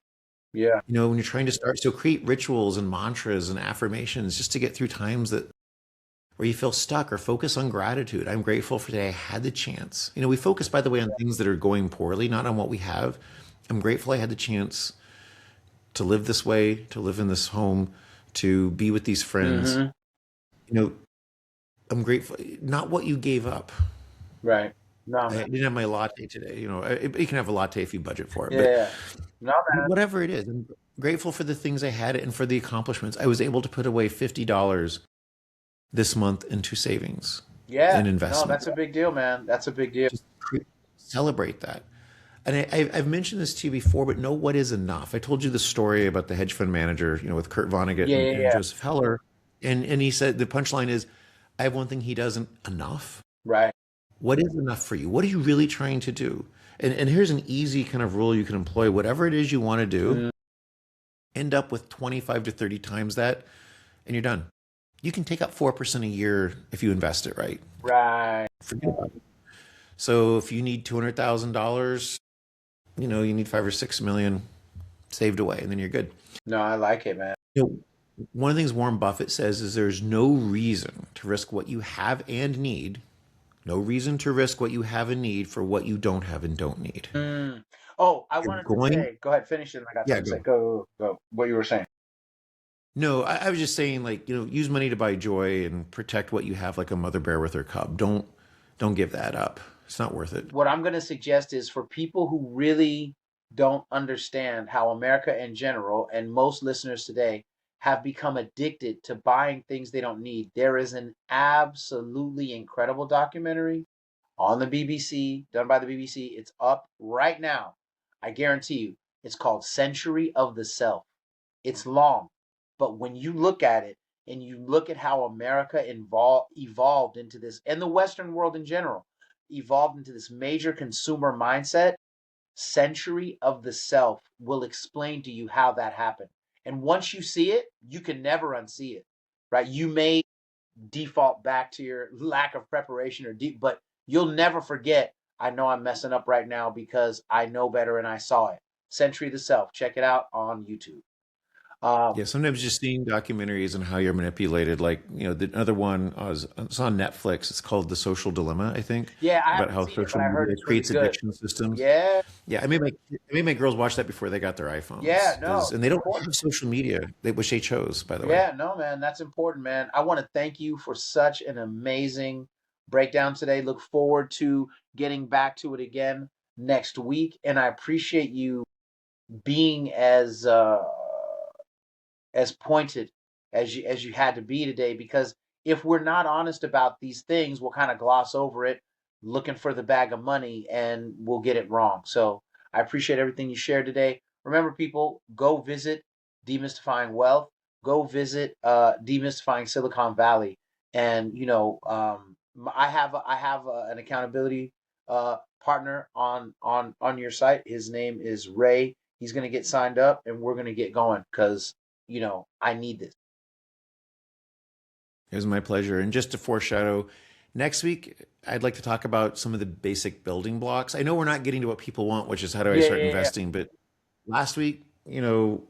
Yeah. You know, when you're trying to start, so create rituals and mantras and affirmations just to get through times that where you feel stuck, or focus on gratitude. I'm grateful for today I had the chance. You know, we focus, by the way, on things that are going poorly, not on what we have. I'm grateful I had the chance to live this way, to live in this home, to be with these friends. Mm-hmm. You know, I'm grateful, not what you gave up. Right. No, I man. didn't have my latte today. You know, you can have a latte if you budget for it, but Yeah. No, man. whatever it is, I'm grateful for the things I had and for the accomplishments. I was able to put away $50 this month into savings Yeah. and No, investment. that's a big deal, man. That's a big deal. Just celebrate that. And I've mentioned this to you before, but know what is enough. I told you the story about the hedge fund manager, you know, with Kurt Vonnegut Yeah. and Yeah. Joseph Heller. And he said the punchline is, I have one thing he doesn't enough. Right. What is enough for you? What are you really trying to do? And here's an easy kind of rule you can employ. Whatever it is you want to do, end up with 25 to 30 times that, and you're done. You can take up 4% a year if you invest it right. Right. Forget about it. So if you need $200,000, you know, you need 5 or 6 million saved away, and then you're good. No, I like it, man. You know, one of the things Warren Buffett says is there's no reason to risk what you have and need. No reason to risk what you have and need for what you don't have and don't need. Mm. Oh, I You're wanted to going, say, go ahead, finish it. And I got yeah, something to say. go. Go. What you were saying. No, I was just saying, like, you know, use money to buy joy and protect what you have, like a mother bear with her cub. Don't give that up. It's not worth it. What I'm going to suggest is for people who really don't understand how America in general and most listeners today have become addicted to buying things they don't need. There is an absolutely incredible documentary on the BBC, done by the BBC. It's up right now. I guarantee you. It's called Century of the Self. It's long, but when you look at it and you look at how America evolved into this, and the Western world in general, evolved into this major consumer mindset, Century of the Self will explain to you how that happened. And once you see it, you can never unsee it, right? You may default back to your lack of preparation but you'll never forget. I know I'm messing up right now because I know better and I saw it. Century of the Self. Check it out on YouTube. Yeah, Um, sometimes just seeing documentaries and how you're manipulated. Like, you know, the other one it's on Netflix. It's called The Social Dilemma, I think, yeah, I about haven't how seen it, but social I heard media it's really creates good. addiction systems. Yeah, Yeah, I made my girls watch that before they got their yeah, iPhones, no, and it's they don't important. have social media, which they chose, by the way. Yeah, no, man, that's important, man. I want to thank you for such an amazing breakdown today. Look forward to getting back to it again next week, and I appreciate you being as pointed as you had to be today, because if we're not honest about these things, we'll kind of gloss over it looking for the bag of money and we'll get it wrong. So I appreciate everything you shared today. Remember, people, go visit Demystifying Wealth, go visit Demystifying Silicon Valley, and I have an accountability partner on your site. His name is Ray. He's going to get signed up and we're going to get going because I need this. It was my pleasure. And just to foreshadow, next week, I'd like to talk about some of the basic building blocks. I know we're not getting to what people want, which is how do I Yeah, start yeah, investing? But last week, you know,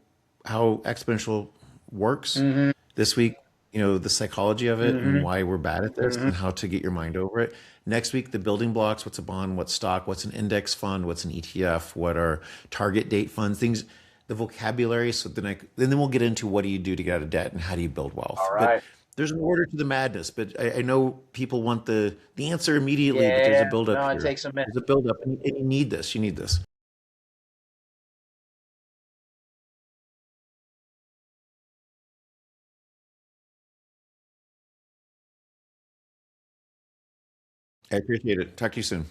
how exponential works. yeah. This week, you know, the psychology of it and Mm-hmm. why we're bad at this Mm-hmm. and how to get your mind over it. Next week, the building blocks, what's a bond, what's stock, what's an index fund, what's an ETF, what are target date funds, things, the vocabulary. So then we'll get into what do you do to get out of debt and how do you build wealth. All But right. There's an order to the madness, but I know people want the answer immediately, but there's a Yeah, buildup no, it here. takes a minute. There's a buildup, and you need this. You need this. I appreciate it. Talk to you soon.